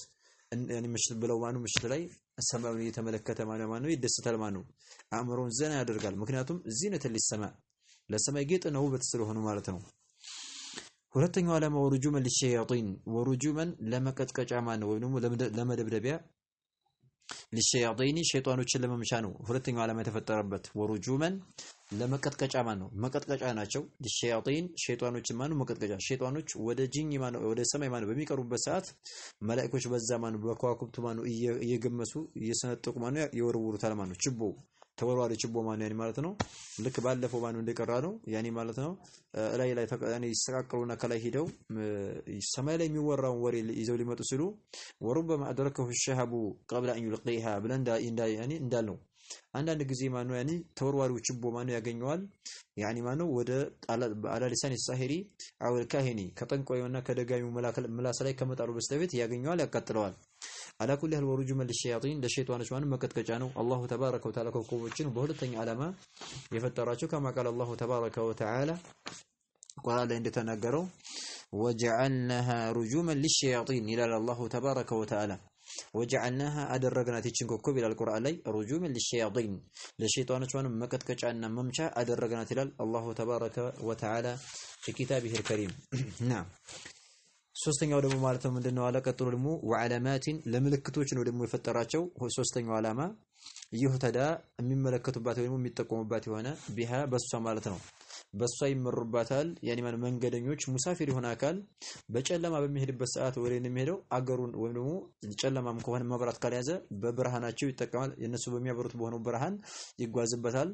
ያኒ ምሽት ብለው ማኑ ምሽት ላይ ሰማዩን እየተመለከተ ማኑ ይደሰታል ማኑ አእምሮን ዘና ያደርጋል። ምክንያቱም ዚነተ ለሰማ ለሰማይ ጌጥ ነው ውበት ስለሆነ ማለት ነው። ሁለተኛው ዓላማ ወሩጁመን ለሸያጢን ወሩጁመን ለመቀጥቀጫ ማን ወይ ደግሞ ለመደብደቢያ ለሸያጢን ሸይጣኖችን ለመምቻ ነው ሁለተኛው ዓላማ የተፈጠረበት። ወሩጁመን ለመቀጥቀጫ ማን ነው መቀጥቀጫ ናቸው። ለሸያጢን ሸይጣኖችን ማን ነው መቀጥቀጫ። ሸይጣኖች ወደ ጂኒ ማን ነው ወደ ሰማይ ማን ነው በሚቀርቡበት ሰዓት መላእክቶች በዛ ማን ነው በከዋክብቱ ማን ነው እየገመሱ እየሰነጠቁ ማን ነው ይወርውሩታል ማን ነው ችቦ ተወርዋሪ ችቦ ማን ነው ያኒ ማለት ነው። ልክ ባለፈው ማን ነው እንደቀራ ነው ያኒ ማለት ነው። ላይ ያኒ ይሰቃቀሉና ከላይ ሄደው ሰማይ ላይ የሚወራውን ወሬ ይዘው ሊመጡ ሲሉ ወሩበማ አድረከሁ الشهب قبل ان يلقيها ብለን ያኒ እንዳልነው አንዳንድ ጊዜ ማን ነው ያኒ ተወርዋሪው ችቦ ማን ነው ያገኘዋል ያኒ ማን ነው ወደ አላሊሳን الساحري او الكاهني ከጠንቋዩና ከደጋሚው ምላስ ላይ ከመጣሉ በስተፊት ያገኘዋል ያቃጥለዋል። على كل الوروج للشياطين ለሸይጣኖች ማን መቀጥቀጫ ነው። አላሁ ተባረከ ወተዓላ ኮከቦችን በሁለተኛ ዓላማ የፈጠራቸው ከማ ቃል አላሁ ተባረከ ወተዓላ ቁርአን ላይ እንደተናገረው وجعلناها رجوما للشياطين ይላል አላሁ ተባረከ ወተዓላ። وجعلناها አደረግናት ይችን ኮከብ ይላል ቁርአን ላይ رجوما للشياطين ለሸይጣኖች ማን መቀጥቀጫና መምቻ አደረግናት ይላል አላሁ ተባረከ ወተዓላ في كتابه الكريم نعم። ሶስተኛው ደግሞ ማለት ነው ምንድነው አለ ቀጥሎ ደግሞ ወዓላማቲን ለምልክቶች ነው ደግሞ የፈጠራቸው። ሶስተኛው ዓላማ ይሁተዳ የሚመለከቱባት ወይ ደግሞ የሚጠቆሙባት የሆነ ቢሃ በሷ ማለት ነው በሷ ይመሩባታል። ያኒ ማን መንገደኞች ሙሳፊር የሆነ አካል በጨለማ በሚሄድበት ሰዓት ወደ የሚሄደው አገሩን ወይ ደግሞ ጨለማም ከሆነ መብራት ካልያዘ በብርሃናቸው ይጠቀማል። የነሱ በሚያበሩት በሆነው ብርሃን ይጓዝበታል።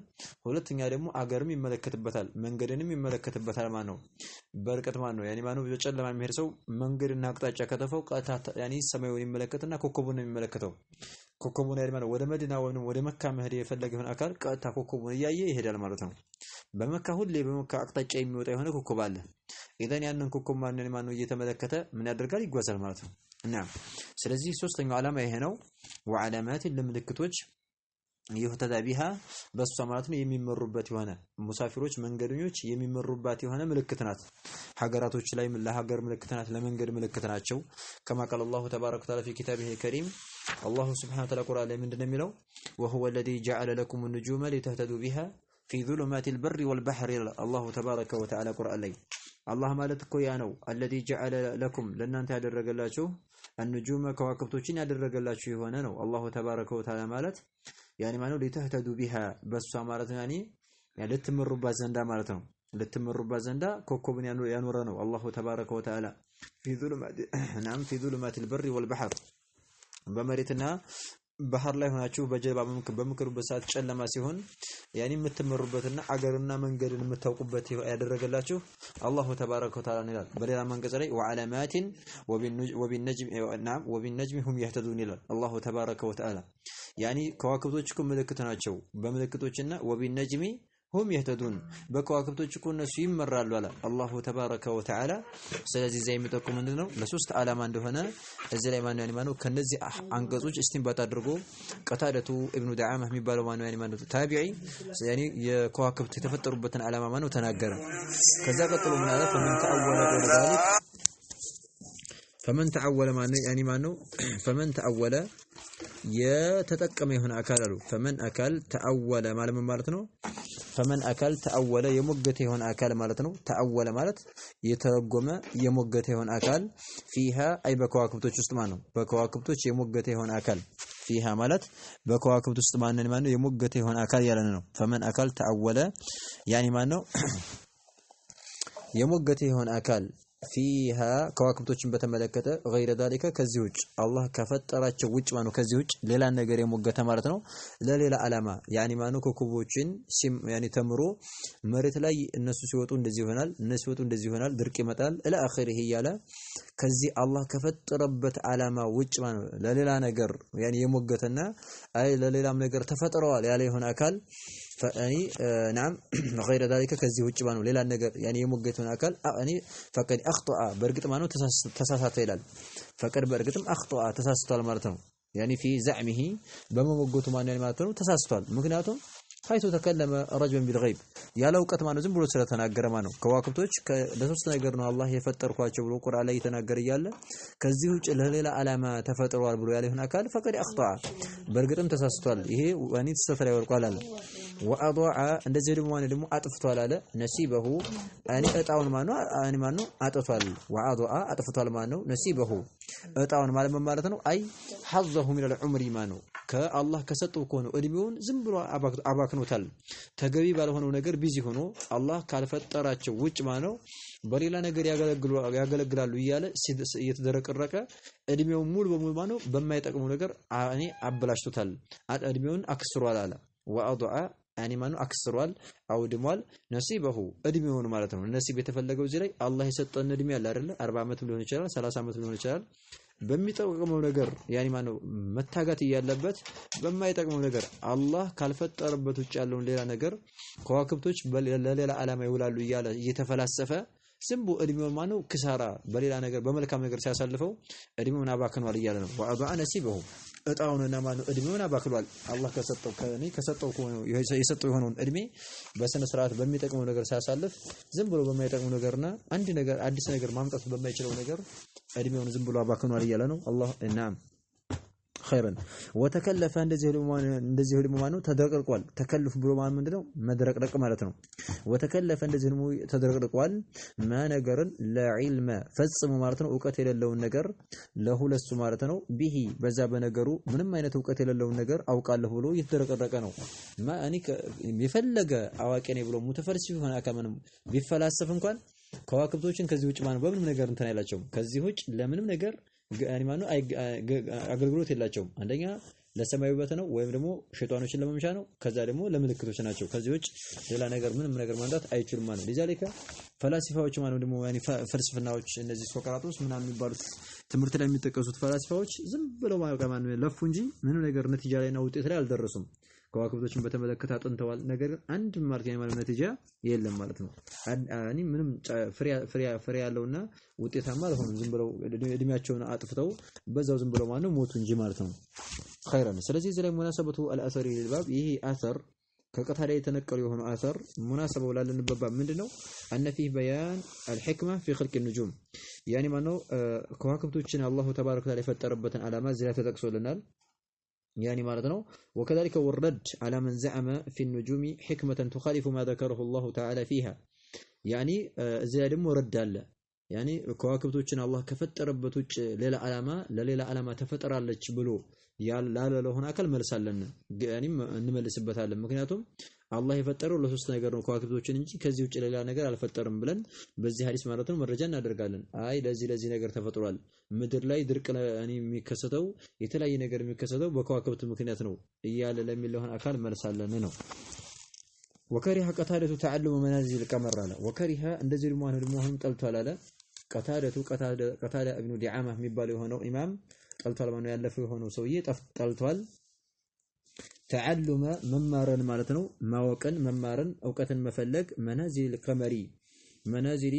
ሁለተኛ ደግሞ አገርም ይመለከትበታል መንገድንም ይመለከትበታል ማለት ነው በርቀት ማለት ነው። ያኒ ማን በጨለማ የሚሄድ ሰው መንገድና አቅጣጫ ከተፈው ያኒ ሰማዩን ይመለከትና ኮከቡን የሚመለከተው ኮከቡን ያኒ ማለት ወደ መዲና ወይንም ወደ መካ መሄድ የፈለገውን አካል ቀጥታ ኮከቡን እያየ ይሄዳል ማለት ነው። በመካ ሁሌ በመካ አቅጣጫ የሚወጣ የሆነ ኮከብ አለ። ኢዘን ያንን ኮከብ ማን እየተመለከተ ምን ያደርጋል ይጓዛል ማለት ነው። እና ስለዚህ ሶስተኛው ዓላማ ይሄ ነው። ወዓላማት ለምልክቶች ይሁተዳ ቢሃ በሷ ማለት ነው የሚመሩበት የሆነ ሙሳፊሮች መንገደኞች የሚመሩባት የሆነ ምልክት ናት። ሀገራቶች ላይ ለሀገር ምልክት ናት ለመንገድ ምልክት ናቸው። ከማ ቃል አላሁ ተባረከ ወተዓላ في كتابه الكريم አላሁ ሱብሓነሁ ወተዓላ ቁርአን ላይ ምንድነው የሚለው وهو الذي جعل لكم النجوم لتهتدوا بها في ظلمات البر والبحر الله تبارك وتعالى ቁርአን ላይ አላህ ማለት እኮ ያ ነው الذي جعل لكم ለእናንተ ያደረገላችሁ النجوم ከዋክብቶችን ያደረገላችሁ የሆነ ነው አላሁ ተባረከ ወተዓላ ማለት ያኒ ማነው ለተህተዱ ቢሃ በሷ ማለት ያኒ ለተመሩባት ዘንዳ ማለት ነው። ለተመሩባት ዘንዳ ኮከብን ያኖረ ነው አላሁ ተባረከ ወተዓላ في ظلمات البر والبحر በመሬትና ባህር ላይ ሆናችሁ በጀልባ በመከሩበት ሰዓት ጨለማ ሲሆን ያኒ የምትመሩበትና አገርና መንገድን የምታውቁበት ያደረገላችሁ አላሁ ተባረከ ወተዓላ ይላል። በሌላ መንገድ ላይ ወዓላማቲን ወቢነጅሚ ሁም يهتدون ይላል አላሁ ተባረከ ወተዓላ። ያኒ ከዋክብቶች እኮ ምልክት ናቸው። በምልክቶችና ወቢነጅሚ ሁም يهتدون በከዋክብቶች እኮ እነሱ ይመራሉ አለ አላሁ ተባረከ ወተዓላ። ስለዚህ እዛ የሚጠቁም ምንድነው ለሶስት ዓላማ እንደሆነ እዚህ ላይ ማነው ከነዚህ አንቀጾች እስቲንባጥ አድርጎ ቀታደቱ ኢብኑ ዳዓማ የሚባለው ማነው ታቢዒ ያኒ የከዋክብት የተፈጠሩበትን ዓላማ ማነው ተናገረ። ከዛ ቀጥሎ ምን አለ فمن تعول ያኒ ማነው فمن تعول የተጠቀመ የሆነ አካል አሉ فمن አካል ተአወለ ማለት ነው فمن أكل تأول يمجته هون أكل مالتنا تأول مالت يترجم يمجته هون أكل فيها أي بكواكب تجستمانه بكواكب تج يمجته هون أكل فيها مالت بكواكب تجستمانه مانو يمجته هون أكل يلانو فمن أكل تأول يعني مانو የሞገተ የሆነ አካል ፊሃ ከዋክብቶችን በተመለከተ ገይረ ዛሊከ ከዚህ ውጭ አላህ ከፈጠራቸው ውጭ ማነው ከዚህ ውጭ ሌላ ነገር የሞገተ ማለት ነው ለሌላ ዓላማ ያኒ ማነው ኮከቦችን ያኒ ተምሮ መሬት ላይ እነሱ ሲወጡ እንደዚህ ይሆናል እነሱ ሲወጡ እንደዚህ ይሆናል ድርቅ ይመጣል ኢላ አኺሪህ እያለ ከዚህ አላህ ከፈጠረበት ዓላማ ውጭ ማነው ለሌላ ነገር ያኒ የሞገተና አይ ለሌላም ነገር ተፈጥሯል ያለ የሆነ አካል فاني نعم غير ذلك كذي وجه بانو ሌላ ነገር يعني የሞገተውን አካል እኔ فقد اخطا በርግጥ ማነው ተሳሳተ ይላል فقد በርግጥም اخطا ተሳስቷል ማለት ነው يعني في زعمه በመሞገቱ ማነው ማለት ነው ተሳስቷል ምክንያቱም حيث تكلم رجل بالغيب ያለው እውቀት ማነው ዝም ብሎ ስለተናገረ ማነው ከዋክብቶች ለሶስት ነገር ነው አላህ የፈጠርኳቸው ብሎ ቁርአን ላይ የተናገረ ይያለ ከዚህ ውጭ ለሌላ ዓላማ ተፈጥሯል ብሎ ያለ ይሁን አካል فقد اخطا በርግጥም ተሳስቷል ይሄ ወኒ ተሰፈረ ይወርቋል አለ ወአضع እንደዚህ ደግሞ አጥፍቷል አለ ነሲበሁ አኒ እጣውን ማነው አጥቷል ወአضع አጥፍቷል ማነው ነሲበሁ እጣውን ማለት ነው አይ حظه من العمر ማነው ከአላህ ከሰጠው ከሆነ እድሜውን ዝም ብሎ አባክኖታል ተገቢ ባልሆነው ነገር ቢዚ ሆኖ አላህ ካልፈጠራቸው ውጭ ማነው በሌላ ነገር ያገለግላሉ እያለ እየተደረቀረቀ እድሜውን ሙሉ በሙሉ ማነው በማይጠቅመው ነገር እኔ አበላሽቶታል እድሜውን አክስሯል አለ ወአضع ያኒ ማነው አክስሯል አውድሟል ነሲበሁ እድሜውን ማለት ነው ነሲብ የተፈለገው እዚህ ላይ አላህ የሰጠን እድሜ አለ አይደለ 40 አመት ሊሆን ይችላል 30 አመት ሊሆን ይችላል በሚጠቅመው ነገር ያኒ ማነው መታጋት ያለበት በማይጠቅመው ነገር አላህ ካልፈጠረበት ውጭ ያለውን ሌላ ነገር ከዋክብቶች ለሌላ ዓላማ ይውላሉ እያለ እየተፈላሰፈ ዝምቡ እድሜውን ማነው ክሳራ በሌላ ነገር በመልካም ነገር ሲያሳልፈው እድሜውን አባክኗል እያለ ነው ወአضع ነሲበሁ እጣውንና ማነው እድሜውን አባክሏል አላህ ከሰጠው የሰጠው የሆነውን እድሜ በስነ ስርዓት በሚጠቅመው ነገር ሲያሳልፍ ዝም ብሎ በማይጠቅመው ነገርና አንድ ነገር አዲስ ነገር ማምጣት በማይችለው ነገር እድሜውን ዝም ብሎ አባክኗል እያለ ነው አላህ እናም خيرا وتكلف እንደዚህ ደግሞ ማነው ተደረቀቋል ተከልፍ ብሎ ማለት ምንድነው መድረቅረቅ ማለት ነው وتكلف እንደዚህ ደግሞ ተደረቀቋል ማነገርን ለዕልም ፈጽሞ ማለት ነው ዕውቀት የሌለውን ነገር ለሁለሱ ማለት ነው ቢሂ በዛ በነገሩ ምንም አይነት ዕውቀት የሌለውን ነገር አውቃለሁ ብሎ ይተደረቀረቀ ነው ማኒ የፈለገ አዋቂ ነኝ ብሎ ሙተፈርሲፍ ሆነ አከመን ቢፈላሰፍ እንኳን ከዋክብቶችን ከዚህ ውጭ ማነው በምንም ነገር እንትን አይላቸውም ከዚህ ውጭ ለምንም ነገር ያኒ ማነው አገልግሎት የላቸውም አንደኛ ለሰማዩ ውበት ነው ወይም ደግሞ ሸይጣኖችን ለመምሻ ነው ከዛ ደግሞ ለምልክቶች ናቸው ከዚህ ውጭ ሌላ ነገር ምንም ነገር ማንዳት አይችልም ማለት ነው ለዛሊካ ፈላስፋዎች ማለት ደግሞ ያኒ ፍልስፍናዎች እነዚህ ሶቅራጦስ ምናምን የሚባሉት ትምህርት ላይ የሚጠቀሱት ፈላስፋዎች ዝም ብለው ማቀማን ለፉ እንጂ ምንም ነገር ነትጃ ላይና ውጤት ላይ አልደረሱም ከዋክብቶችን በተመለከተ አጥንተዋል ነገር አንድ ማለት የማለት ነትጃ የለም ማለት ነው አኒ ምንም ፍሬ ያለውና ውጤታማ አልሆኑም ዝም ብለው እድሜያቸውን አጥፍተው በዛው ዝም ብለው ማነው ሞቱ እንጂ ማለት ነው خيرا ስለዚህ እዚህ ላይ ሙናሰበቱ አልአثر للباب ይሄ አثር ከቀታዳ የተነቀሉ የሆኑ አثር ሙናሰበው ላለንበባ ምንድነው አነ فيه بيان الحكمه في خلق النجوم ያኒ ማነው ከዋክብቶችን አላሁ ተባረከ ወተዓላ የፈጠረበትን ዓላማ እዚህ ላይ ተጠቅሶልናል يعني معناته وكذلك والرد على من زعم في النجوم حكمة تخالف ما ذكره الله تعالى فيها يعني زي دمو رد الله يعني كواكبتوچن الله ከፈጠረበት ውጭ ሌላ ዓላማ ተፈጠራለች ብሎ ያላለ ለሆነ አካል መልሳለን يعني እንመልስበታለን ምክንያቱም አላህ የፈጠረው ለሶስት ነገር ነው ከዋክብቶችን እንጂ ከዚህ ውጭ ሌላ ነገር አልፈጠረም ብለን በዚህ ሐዲስ ማለት ነው መረጃ እናደርጋለን አይ ለዚህ ነገር ተፈጥሯል ምድር ላይ ድርቅ የሚከሰተው የተለያየ ነገር የሚከሰተው በከዋክብት ምክንያት ነው እያለ ለሚለሆን አካል መልሳለን ነው وكره قتادة تعلم منازل القمر አለ وكره እንደዚህ ደግሞ አሁን ጠልቷል አለ قتادة ابن دعامة የሚባለው የሆነው ኢማም ጠልቷል ማለት ያለፈው የሆነው ሰውዬ ጠልቷል تعلم መማርን ማለት ነው ማወቅን መማርን ዕውቀትን መፈለግ መናዚል ቀመሪ መናዚሪ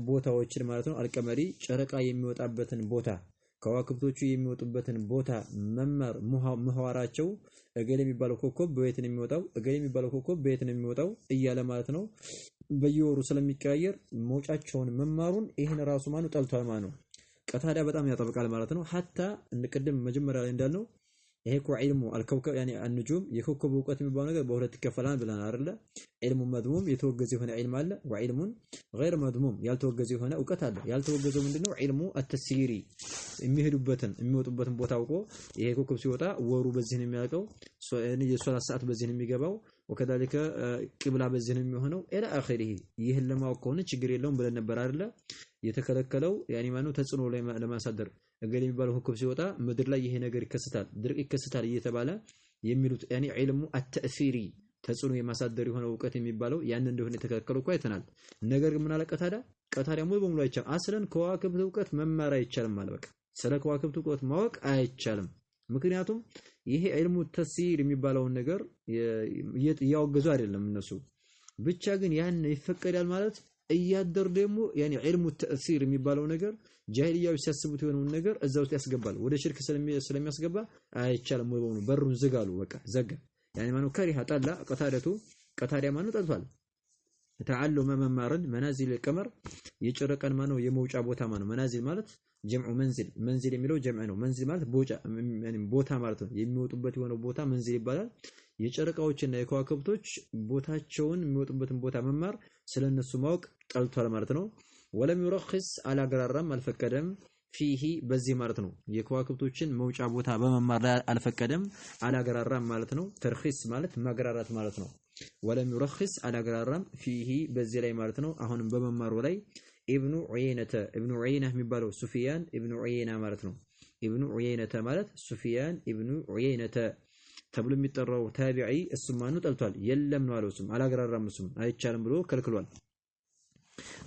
ቦታዎችን ማለት ነው አልቀመሪ ጨረቃ የሚወጣበትን ቦታ ከዋክብቶቹ የሚወጡበትን ቦታ መማር ምህዋራቸው እገሌ የሚባለው ኮከብ በየት ነው የሚወጣው እገሌ የሚባለው ኮከብ በየት ነው የሚወጣው እያለ ማለት ነው በየወሩ ስለሚቀያየር መውጫቸውን መማሩን ይሄን ራሱ ማኑ ጠልቷል ማለት ነው ቀታዳ በጣም ያጠብቃል ማለት ነው hatta እንቅድም መጀመሪያ ላይ እንዳልነው ይሄ እኮ ዒልሙ አልከውከብ ያኒ አንጁም የኮከብ እውቀት የሚባለው ነገር በሁለት ይከፈላል ብለናል አይደለ? ዒልሙ መድሙም የተወገዘ የሆነ ዒልም አለ፣ ወዒልሙን ገይር መድሙም ያልተወገዘ የሆነ እውቀት አለ። ያልተወገዘው ምንድነው? ዒልሙ አተስይሪ የሚሄዱበትን የሚወጡበትን ቦታ አውቆ ይሄ ኮከብ ሲወጣ ወሩ በዚህ ነው የሚያውቀው፣ የሶላት ሰዓት በዚህ ነው የሚገባው፣ ወከዛሊከ ቂብላ በዚህ ነው የሚሆነው ኢላ አኺሪሂ። ይህን ለማወቅ ከሆነ ችግር የለውም ብለን ነበር አይደለ? የተከለከለው ያኒ ማነው ተጽዕኖ ላይ ለማሳደር እገሌ የሚባለው ኮከብ ሲወጣ ምድር ላይ ይሄ ነገር ይከሰታል፣ ድርቅ ይከሰታል እየተባለ የሚሉት ያኒ ዒልሙ አተእሲሪ ተጽዕኖ የማሳደር የሆነ እውቀት የሚባለው ያን እንደሆነ የተከለከለው እኮ አይተናል። ነገር ግን ምን አለ ቀታዳ ሙሉ በሙሉ አይቻልም። አስለን ከዋክብት እውቀት መማር አይቻልም ማለት በቃ ስለ ከዋክብት እውቀት ማወቅ አይቻልም። ምክንያቱም ይሄ ዒልሙ ተስይር የሚባለውን ነገር እያወገዙ አይደለም እነሱ ብቻ ግን ያን ይፈቀዳል ማለት እያደር ደግሞ ያኒ ዒልሙ ተእሲር የሚባለው ነገር ጃሂልያው ሲያስቡት የሆነውን ነገር እዛው ውስጥ ያስገባል። ወደ ሽርክ ስለሚያስገባ አይቻልም ወይ በሙሉ በሩን ዝጋሉ በቃ ዘጋ። ያኒ ማኑ ከሪሃ ጠላ ቀታዳ ማኑ ጠልቷል። ተዓለመ መማርን መናዚል ቀመር የጨረቀን ማነው የመውጫ ቦታ ማነው መናዚል ማለት ጀምዑ መንዚል የሚለው ጀምዕ ነው። መንዚል ማለት ቦታ ማለት ነው። የሚወጡበት የሆነ ቦታ መንዚል ይባላል። የጨረቃዎችና የከዋክብቶች ቦታቸውን የሚወጡበትን ቦታ መማር ስለነሱ ማወቅ ጠልቷል ማለት ነው። ወለም ይረኽስ አላገራራም አልፈቀደም ፊሂ በዚህ ማለት ነው። የከዋክብቶችን መውጫ ቦታ በመማር ላይ አልፈቀደም አላገራራም ማለት ነው። ተርኺስ ማለት ማገራራት ማለት ነው። ወለም ይረኽስ አላገራራም ፊሂ በዚህ ላይ ማለት ነው። አሁንም በመማሩ ላይ ኢብኑ ዑየይና የሚባለው ሱፊያን ኢብኑ ዑየይና ማለት ነው። ኢብኑ ዑየይና ማለት ሱፊያን ኢብኑ ዑየይና ተብሎ የሚጠራው ታቢዒ እሱም ማኑ ጠልቷል። የለም ነው አለው። እሱም አላገራራም እሱም አይቻልም ብሎ ከልክሏል።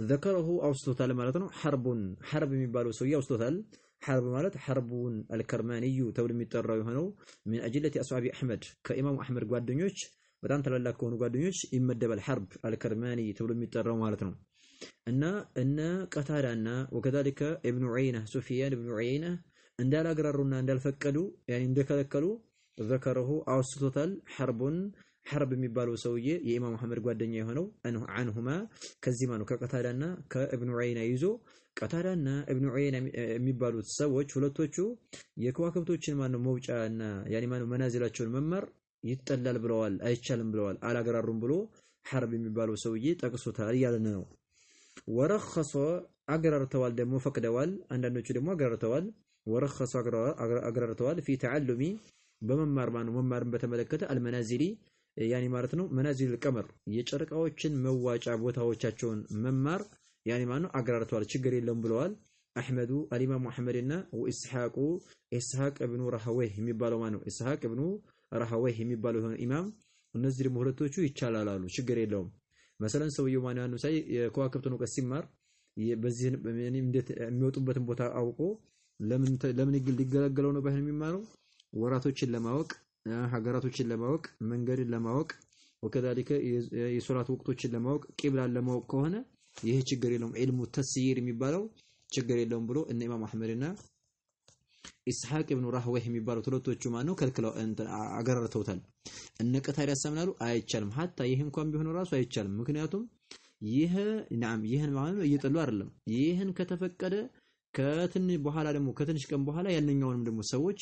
ذكره አውስቶታል ማለት ነው። ሐርብ የሚባለው ሰውዬ አውስቶታል። ሐርብ ማለት ሐርቡን አልከርማኒዩ ተብሎ የሚጠራው የሆነው من أجلة أصحاب أحمد ከኢማሙ አህመድ ጓደኞች በጣም ተላላቅ ከሆኑ ጓደኞች ይመደባል። ሐርብ አልከርማኒ ተብሎ የሚጠራው ማለት ነው። እና እነ ቀታዳና ወከዛሊከ ኢብኑ ዑየይና ሱፊያን ኢብኑ ዑየይና እንዳላገራሩና እንዳልፈቀዱ ያኒ እንደከለከሉ ذكره አውስቶታል። ሐርብ የሚባለው ሰውዬ የኢማሙ አህመድ ጓደኛ የሆነው አንሁማ ከዚህ ማኑ ከቀታዳና ከኢብኑ ዑየይና ይዞ ቀታዳና ኢብኑ ዑየይና የሚባሉት ሰዎች ሁለቶቹ የከዋክብቶችን ማነው መውጫና ያኒ ማነው መናዚላቸውን መማር ይጠላል ብለዋል፣ አይቻልም ብለዋል፣ አላገራሩም ብሎ ሐርብ የሚባለው ሰውዬ ጠቅሶታል እያለን ነው። ወረኸሰ አገራርተዋል ደግሞ ፈቅደዋል። አንዳንዶቹ ደግሞ አገራርተዋል። ወረኸሰ አገራርተዋል ፊ ተዓሉሚ በመማር ማነው መማርን በተመለከተ አልመናዚሊ ያኒ ማለት ነው መናዚል ቀመር የጨረቃዎችን መዋጫ ቦታዎቻቸውን መማር ያኒ ማነው አገራርተዋል፣ ችግር የለም ብለዋል። አህመዱ አልኢማሙ አህመድና ወኢስሐቁ ኢስሐቅ ኢብኑ ረሃወይህ የሚባለው ማነው ኢስሐቅ ኢብኑ ረሃወይህ የሚባለው የሆነ ኢማም እነዚህ ደግሞ ሁለቶቹ ይቻላል አሉ፣ ችግር የለውም። መሰለን ሰውየው ማን ያኑ ሳይ የከዋክብትን እውቀት ሲማር በዚህ እንዴት የሚወጡበትን ቦታ አውቆ ለምን ሊገለገለው ነው ባይሆን የሚማረው ወራቶችን ለማወቅ ሀገራቶችን ለማወቅ መንገድን ለማወቅ ወከዛሊከ የሶላት ወቅቶችን ለማወቅ ቂብላን ለማወቅ ከሆነ ይሄ ችግር የለውም። ዒልሙ ተስይር የሚባለው ችግር የለውም ብሎ እነ ኢማም አህመድና ኢስሐቅ ኢብኑ ራህወይህ የሚባሉት ሁለቶቹ ማነው ከልክለው አገራርተውታል። እነ ቀታዳ ያሰምናሉ አይቻልም። ሀታ ይሄ እንኳን ቢሆን ራሱ አይቻልም። ምክንያቱም ይሄን ማለት እየጠሉ አይደለም። ይሄን ከተፈቀደ ከትንሽ ቀን በኋላ ያንኛውንም ደግሞ ሰዎች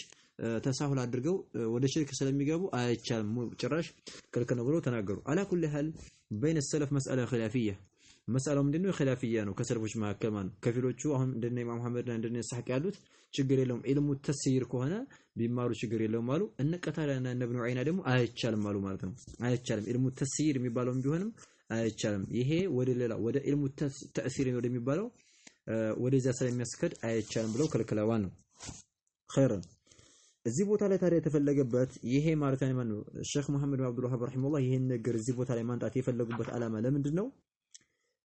ተሳሁል አድርገው ወደ ሽርክ ስለሚገቡ አይቻልም ጭራሽ ክልክል ነው ብለው ተናገሩ። አላ ኩሊ ሐል በይነ ሰለፍ መስአላ ኺላፊያ መስአላው ምንድነው? ኺላፊያ ነው ከሰለፎች መካከል ማለት ነው። ከፊሎቹ አሁን እንደነ ኢማም አህመድና እንደነ ኢስሐቅ ያሉት ችግር የለውም ዒልሙ ተስይር ከሆነ ቢማሩ ችግር የለውም አሉ። እነ ቀታዳና እነ ኢብኑ ዑየይና ደግሞ አይቻልም አሉ ማለት ነው። አይቻልም ዒልሙ ተስይር የሚባለውም ቢሆንም አይቻልም። ይሄ ወደ ሌላ ወደ ዒልሙ ተእሲር ወደሚባለው ወደዚያ ስለሚያስከድ አይቻልም ብለው ከልክለዋል ነው። ኸይረን እዚህ ቦታ ላይ ታዲያ የተፈለገበት ይሄ ማለት ነው ሼክ መሐመድ ብን አብዱል ወሃብ ረሂመሁላህ ይሄን ነገር እዚህ ቦታ ላይ ማንጣት የፈለጉበት ዓላማ ለምንድነው?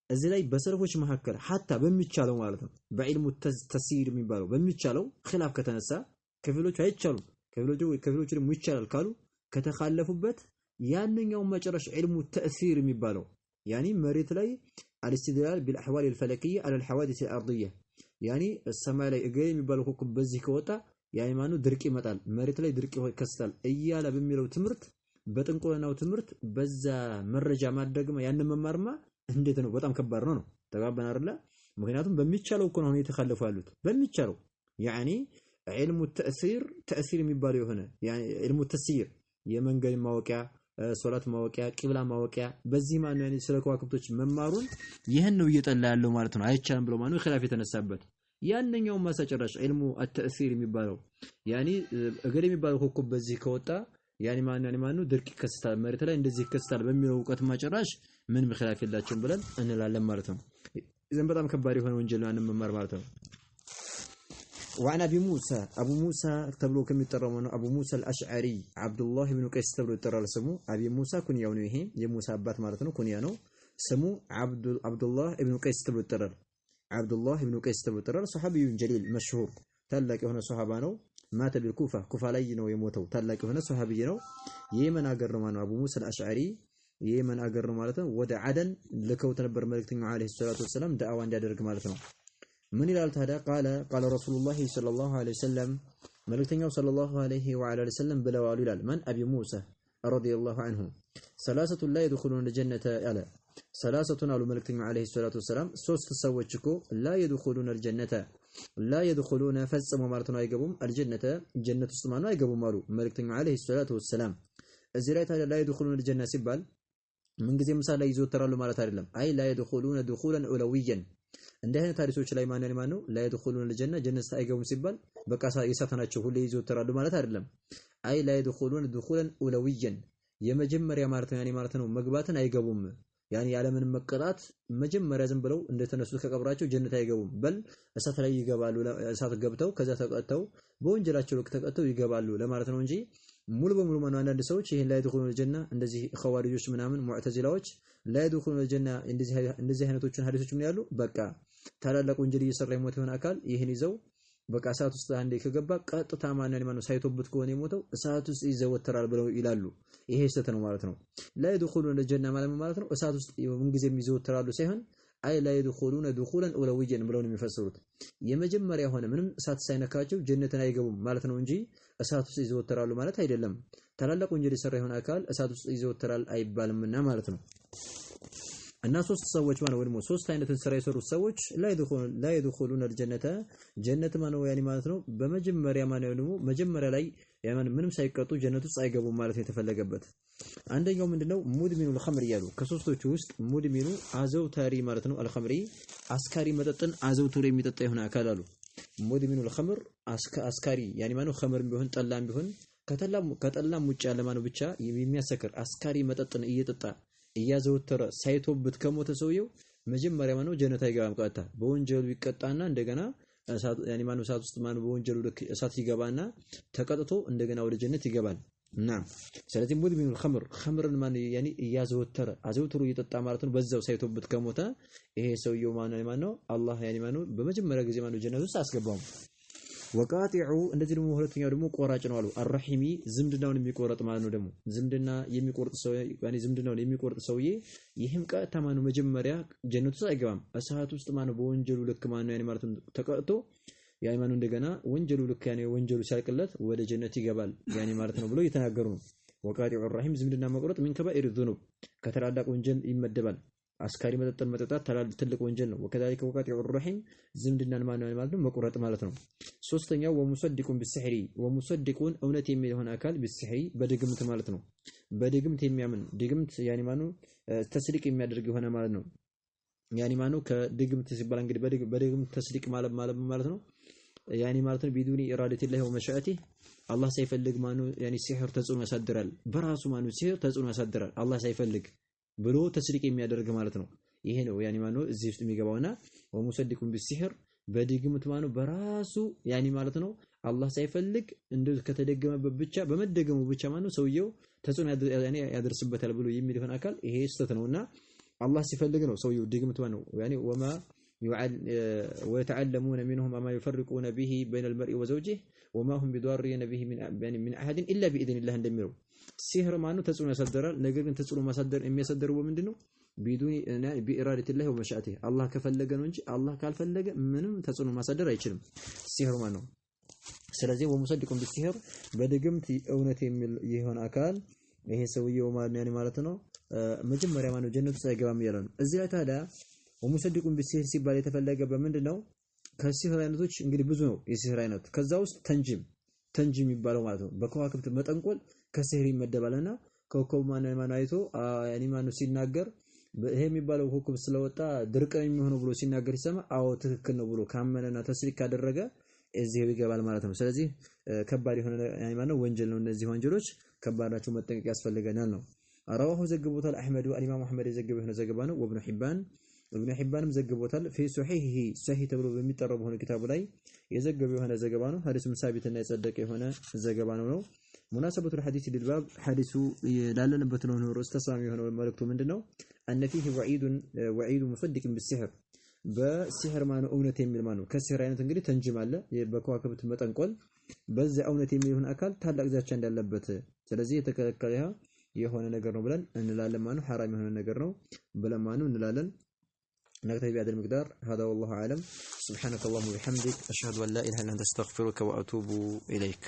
እዚህ ላይ በሰለፎች መካከል ሐታ በሚቻለው ማለት ነው በዒልሙ ተስይር የሚባለው በሚቻለው ኺላፍ ከተነሳ ከፊሎቹ አይቻሉም ከፊሎቹ ደግሞ ይቻላል ካሉ ከተኻለፉበት ያንኛው መጨረሻ ዒልሙ ተእሲር የሚባለው ያኒ መሬት ላይ الاستدلال بالاحوال الفلكيه على الحوادث الارضيه يعني السماء ላይ እገሌ የሚባለው ኮከብ በዚህ ከወጣ ያይማኑ ድርቅ ይመጣል መሬት ላይ ድርቅ ይከሰታል እያለ በሚለው ትምህርት በጥንቆላው ትምህርት በዛ መረጃ ማድረግማ ያን መማርማ እንዴት ነው? በጣም ከባድ ነው። ተጋባን አይደለ? ምክንያቱም በሚቻለው እኮ ነው የተካለፉ ያሉት በሚቻለው ያኒ ዒልሙ ተእሲር የሚባለው የሆነ ያኒ ዒልሙ ተስይር የመንገድ ማወቂያ ሶላት ማወቂያ ቂብላ ማወቂያ በዚህ ማነው ያኒ ስለ ከዋክብቶች መማሩን ይሄን ነው እየጠላ ያለው ማለት ነው። አይቻልም ብሎ ማነው ኺላፍ የተነሳበት ያንኛው ማሳጨራሽ ዒልሙ አተእሲር የሚባለው ያኒ እገሌ የሚባለው ኮከብ በዚህ ከወጣ ያኒ ማነው ድርቅ ይከሰታል መሬት ላይ እንደዚህ ይከሰታል በሚለው ዕውቀት ማጨራሽ ምንም ኺላፍ የላቸውም ብለን እንላለን ማለት ነው። إذن በጣም ከባድ የሆነ ወንጀል ነው መማር ማለት ነው። وعن أبي موسى أبو موسى تبلو كم يترمون أبو موسى الأشعري عبد الله بن قيس تبلو يترى سمو أبي موسى كن يونه يموسى أبات مالتنا كن يانو سمو عبد الله بن قيس تبلو يترى عبد الله بن قيس تبلو يترى صحابي جليل مشهور تلاك هنا صحابانو مات بالكوفة كوفة لينو يموتوا تلاك هنا صحابينو يمن أجرمانو أبو موسى الأشعري يمن أجرم مالتنا ودع عدن لكو تنبر ملكتنا عليه الصلاة والسلام دعوان جادرك مالتنا من إلى هذا قال رسول الله صلى الله عليه وسلم ملكتنا صلى الله عليه وعلى وسلم بلا والولال من أبي موسى رضي الله عنه ثلاثة لا يدخلون الجنة ألا ثلاثة على ملكتنا عليه الصلاة والسلام سوست سوتشكو لا يدخلون الجنة لا يدخلون فسموا مارتنا يقبون الجنة جنة استمانوا يقبون مارو ملكتنا عليه الصلاة والسلام الزراعة لا يدخلون الجنة سبال من جزء مثال لا يزور له مارة تعلم أي لا يدخلون دخولا أولويا عندها تاريخ لا يمان يمانو لا يدخلون الجنة جنة سايقوم سبال بقى يسافنا تشوفوا اللي يزور له مارة تعلم أي لا يدخلون دخولا أولويا يمجمر يا مارتن يعني مارتن ومقباتن أيقوم يعني على من مقرات مجمر لازم بلو إن تنسل كقبراتو جنة أيقوم بل أسات لا يقبلوا أسات قبتو كذا تقطوا بونجلاتشو تقطوا يقبلوا لا مارتن ونجي ሙሉ በሙሉ ማን አንዳንድ ሰዎች ይሄን ላይ يدخلون الجنة እንደዚህ ኸዋሪጆች ምናምን ሙዕተዚላዎች ላይ يدخلون الجنة እንደዚህ አይነቶችን ሐዲሶች ምን ያሉ በቃ ታላላቅ ወንጀል እየሰራ የሞተ የሆነ አካል ይሄን ይዘው በቃ እሳት ውስጥ አንዴ ከገባ ቀጥታ ማን ሳይቶበት ከሆነ የሞተው እሳት ውስጥ ይዘወተራል ብለው ይላሉ። ይሄ ስህተት ነው ማለት ነው። ላይ يدخلون الجنة ማለት ነው እሳት ውስጥ ምን ጊዜም ይዘወተራሉ ሳይሆን አይ ላይ يدخلون دخولا اولويا ብለው ነው የሚፈስሩት። የመጀመሪያ ሆነ ምንም እሳት ሳይነካቸው ጀነትን አይገቡም ማለት ነው እንጂ እሳት ውስጥ ይዘወተራሉ ማለት አይደለም። ታላላቅ ወንጀል የሰራ የሆነ አካል እሳት ውስጥ ይዘወተራል አይባልምና ማለት ነው። እና ሶስት ሰዎች ማለት ወይም ሶስት አይነትን ስራ የሰሩት ሰዎች ላይ يدخلون الجنة ጀነት ማነው ያኒ ማለት ነው በመጀመሪያ ማነው ደግሞ መጀመሪያ ላይ ያማን ምንም ሳይቀጡ ጀነት ውስጥ አይገቡም ማለት የተፈለገበት። አንደኛው ምንድነው ሙድሚኑል ኸምር ያሉ ከሶስቶቹ ውስጥ ሙድሚኑ አዘውታሪ ማለት ነው አልኸምሪ አስካሪ መጠጥን አዘውትሮ የሚጠጣ የሆነ አካል አሉ። ሙድሚኑል ኸምር አስካሪ ያኒ ማነው ኸምርም ቢሆን ጠላም ቢሆን ከጠላም ውጭ ያለ ማነው ብቻ የሚያሰክር አስካሪ መጠጥን እየጠጣ እያዘወተረ ሳይቶበት ከሞተ ሰውየው መጀመሪያ ማነው ጀነት አይገባም። ቀጥታ በወንጀሉ ይቀጣና እንደገና እሳት ያኒ ማነው እሳት ውስጥ ማነው በወንጀሉ ልክ እሳት ይገባና ተቀጥቶ እንደገና ወደ ጀነት ይገባል። እና ስለዚህ ሙድሚኑል ኸምርን ማን ያኒ እያዘወተረ አዘውትሮ እየጠጣ ማለት ነው በዛው ሳይቶበት ከሞተ ይሄ ሰውየው ማነው አላህ ያኒ ማነው በመጀመሪያ ጊዜ ማነው ጀነት ውስጥ አስገባው። ወቃጢዑ እንደዚህ ደግሞ ሁለተኛው ደግሞ ቆራጭ ነው አሉ። አርሂሚ ዝምድናውን የሚቆርጥ ማለት ነው። ደግሞ ዝምድና የሚቆርጥ ሰው ያኒ ዝምድናውን የሚቆርጥ ሰውዬ ይህም ቀጥታ ማነው መጀመሪያ ጀነት ውስጥ አይገባም። እሳት ውስጥ ማነው በወንጀሉ ልክ ማነው ያኒ ማለት ተቀጥቶ ያኒ ማነው እንደገና ወንጀሉ ልክ ያኒ ወንጀሉ ሲያልቅለት ወደ ጀነት ይገባል ያኒ ማለት ነው ብሎ እየተናገሩ ነው። ወቃጢዑ الرحيم ዝምድና መቆረጥ من كبائر الذنوب ከተላላቅ ወንጀል ይመደባል። አስካሪ መጠጥን መጠጣት ትልቅ ወንጀል ነው። ወከዛሊከ ወቃጢዑ الرحيم ዝምድናን ማነው ማለት ነው መቆረጥ ማለት ነው። ሶስተኛው ወሙሰድቁን بالسحر ወሙሰድቁን እውነት የሚሆን አካል بالسحر በድግምት ማለት ነው። በድግምት የሚያምን ድግምት ያኒ ማነው ተስዲቅ የሚያደርግ የሆነ ማለት ነው። ያኒ ማነው ከድግምት ሲባል እንግዲህ በድግምት ተስዲቅ ማለት ነው ያኒ ማለት ነው ቢዱኒ ኢራደቲ الله ومشيئته አላህ ሳይፈልግ ማነው ያኒ ሲህር ተጽዕኖ ያሳድራል። በራሱ ማነው ሲህር ተጽዕኖ ያሳድራል አላህ ሳይፈልግ ብሎ ተስዲቅ የሚያደርግ ማለት ነው። ይሄ ነው ያኒ ማነው እዚህ ውስጥ የሚገባውና ወሙሰድቁን بالسحر በድግምት ማነው በራሱ ያኒ ማለት ነው አላህ ሳይፈልግ እንደው ከተደገመበት ብቻ በመደገሙ ብቻ ማነው ሰውየው ተጽዕኖ ያኒ ያደርስበታል ብሎ የሚል ይሆን አካል ይሄ ስህተት ነውና አላህ ሲፈልግ ነው ሰውየው ድግምት ማነው ያኒ ወማ ويتعلمون منهم ما يفرقون به بين المرء وزوجه وما هم بضارين به من احد الا باذن الله እንደሚለው ሲህር ማነው ተጽዕኖ ያሳድራል። ነገር ግን ተጽዕኖ ማሳደር የሚያሳድረው ምንድነው ቢዱኒ بإرادة الله ومشيئته አላህ ከፈለገ ነው እንጂ አላህ ካልፈለገ ምንም ተጽዕኖ ማሳደር አይችልም ሲህር ማነው። ስለዚህ ወሙሰድቁን بالسحر በድግምት እውነት የሚል ይሆን አካል ይሄ ሰውየው ማነው ማለት ነው መጀመሪያ ማነው ጀነት ውስጥ አይገባም ይላል። እዚህ ላይ ታዲያ ወሙሰድቁን بالسحر ሲባል የተፈለገ በምንድነው ከሲህር አይነቶች እንግዲህ ብዙ ነው የሲህር አይነት። ከዛ ውስጥ ተንጂም የሚባለው ማለት ነው በከዋክብት መጠንቆል ከሲህር ይመደባልና ኮከብ ማን አይቶ ያኒ ማን ሲናገር ይሄ የሚባለው ኮከብ ስለወጣ ድርቅ የሚሆነው ብሎ ሲናገር ይሰማ አዎ ትክክል ነው ብሎ ካመነና ተስሪክ ካደረገ እዚህ ይገባል ማለት ነው። ስለዚህ ከባድ የሆነ ሃይማኖት ወንጀል ነው። እነዚህ ወንጀሎች ከባድ ናቸው፣ መጠንቀቅ ያስፈልገናል ነው። رواه ዘግቦታል አህመድ ወኢማም አህመድ የዘገበው የሆነ ዘገባ ነው። ወብኑ ሒባንም ዘግቦታል في صحيحه صحيح ተብሎ በሚጠራው በሆነ ኪታቡ ላይ የዘገበው የሆነ ዘገባ ነው። ሐዲሱም ሳቢትና የጸደቀ የሆነ ዘገባ ነው። ሙናሰበቱ الحديث للباب ሐዲሱ ላለንበት ነው ርዕስ ተስማሚ የሆነው መልእክቱ ምንድነው? أن فيه وعيد مصدق بالسحر በሲህር ማነው እውነት የሚል ማነው ከሲህር አይነት እንግዲህ ተንጂም አለ በከዋክብት መጠንቆል በዛ እውነት የሚሆን አካል ታላቅ ዛቻ እንዳለበት ስለዚህ የተከለከለ የሆነ ነገር ነው ብለን እንላለን። ማነው حرام የሆነ ነገር ነው ብለን ማነው እንላለን። نكتفي بهذا المقدار هذا والله أعلم. سبحانك اللهم وبحمدك أشهد أن لا إله إلا أنت أستغفرك وأتوب إليك.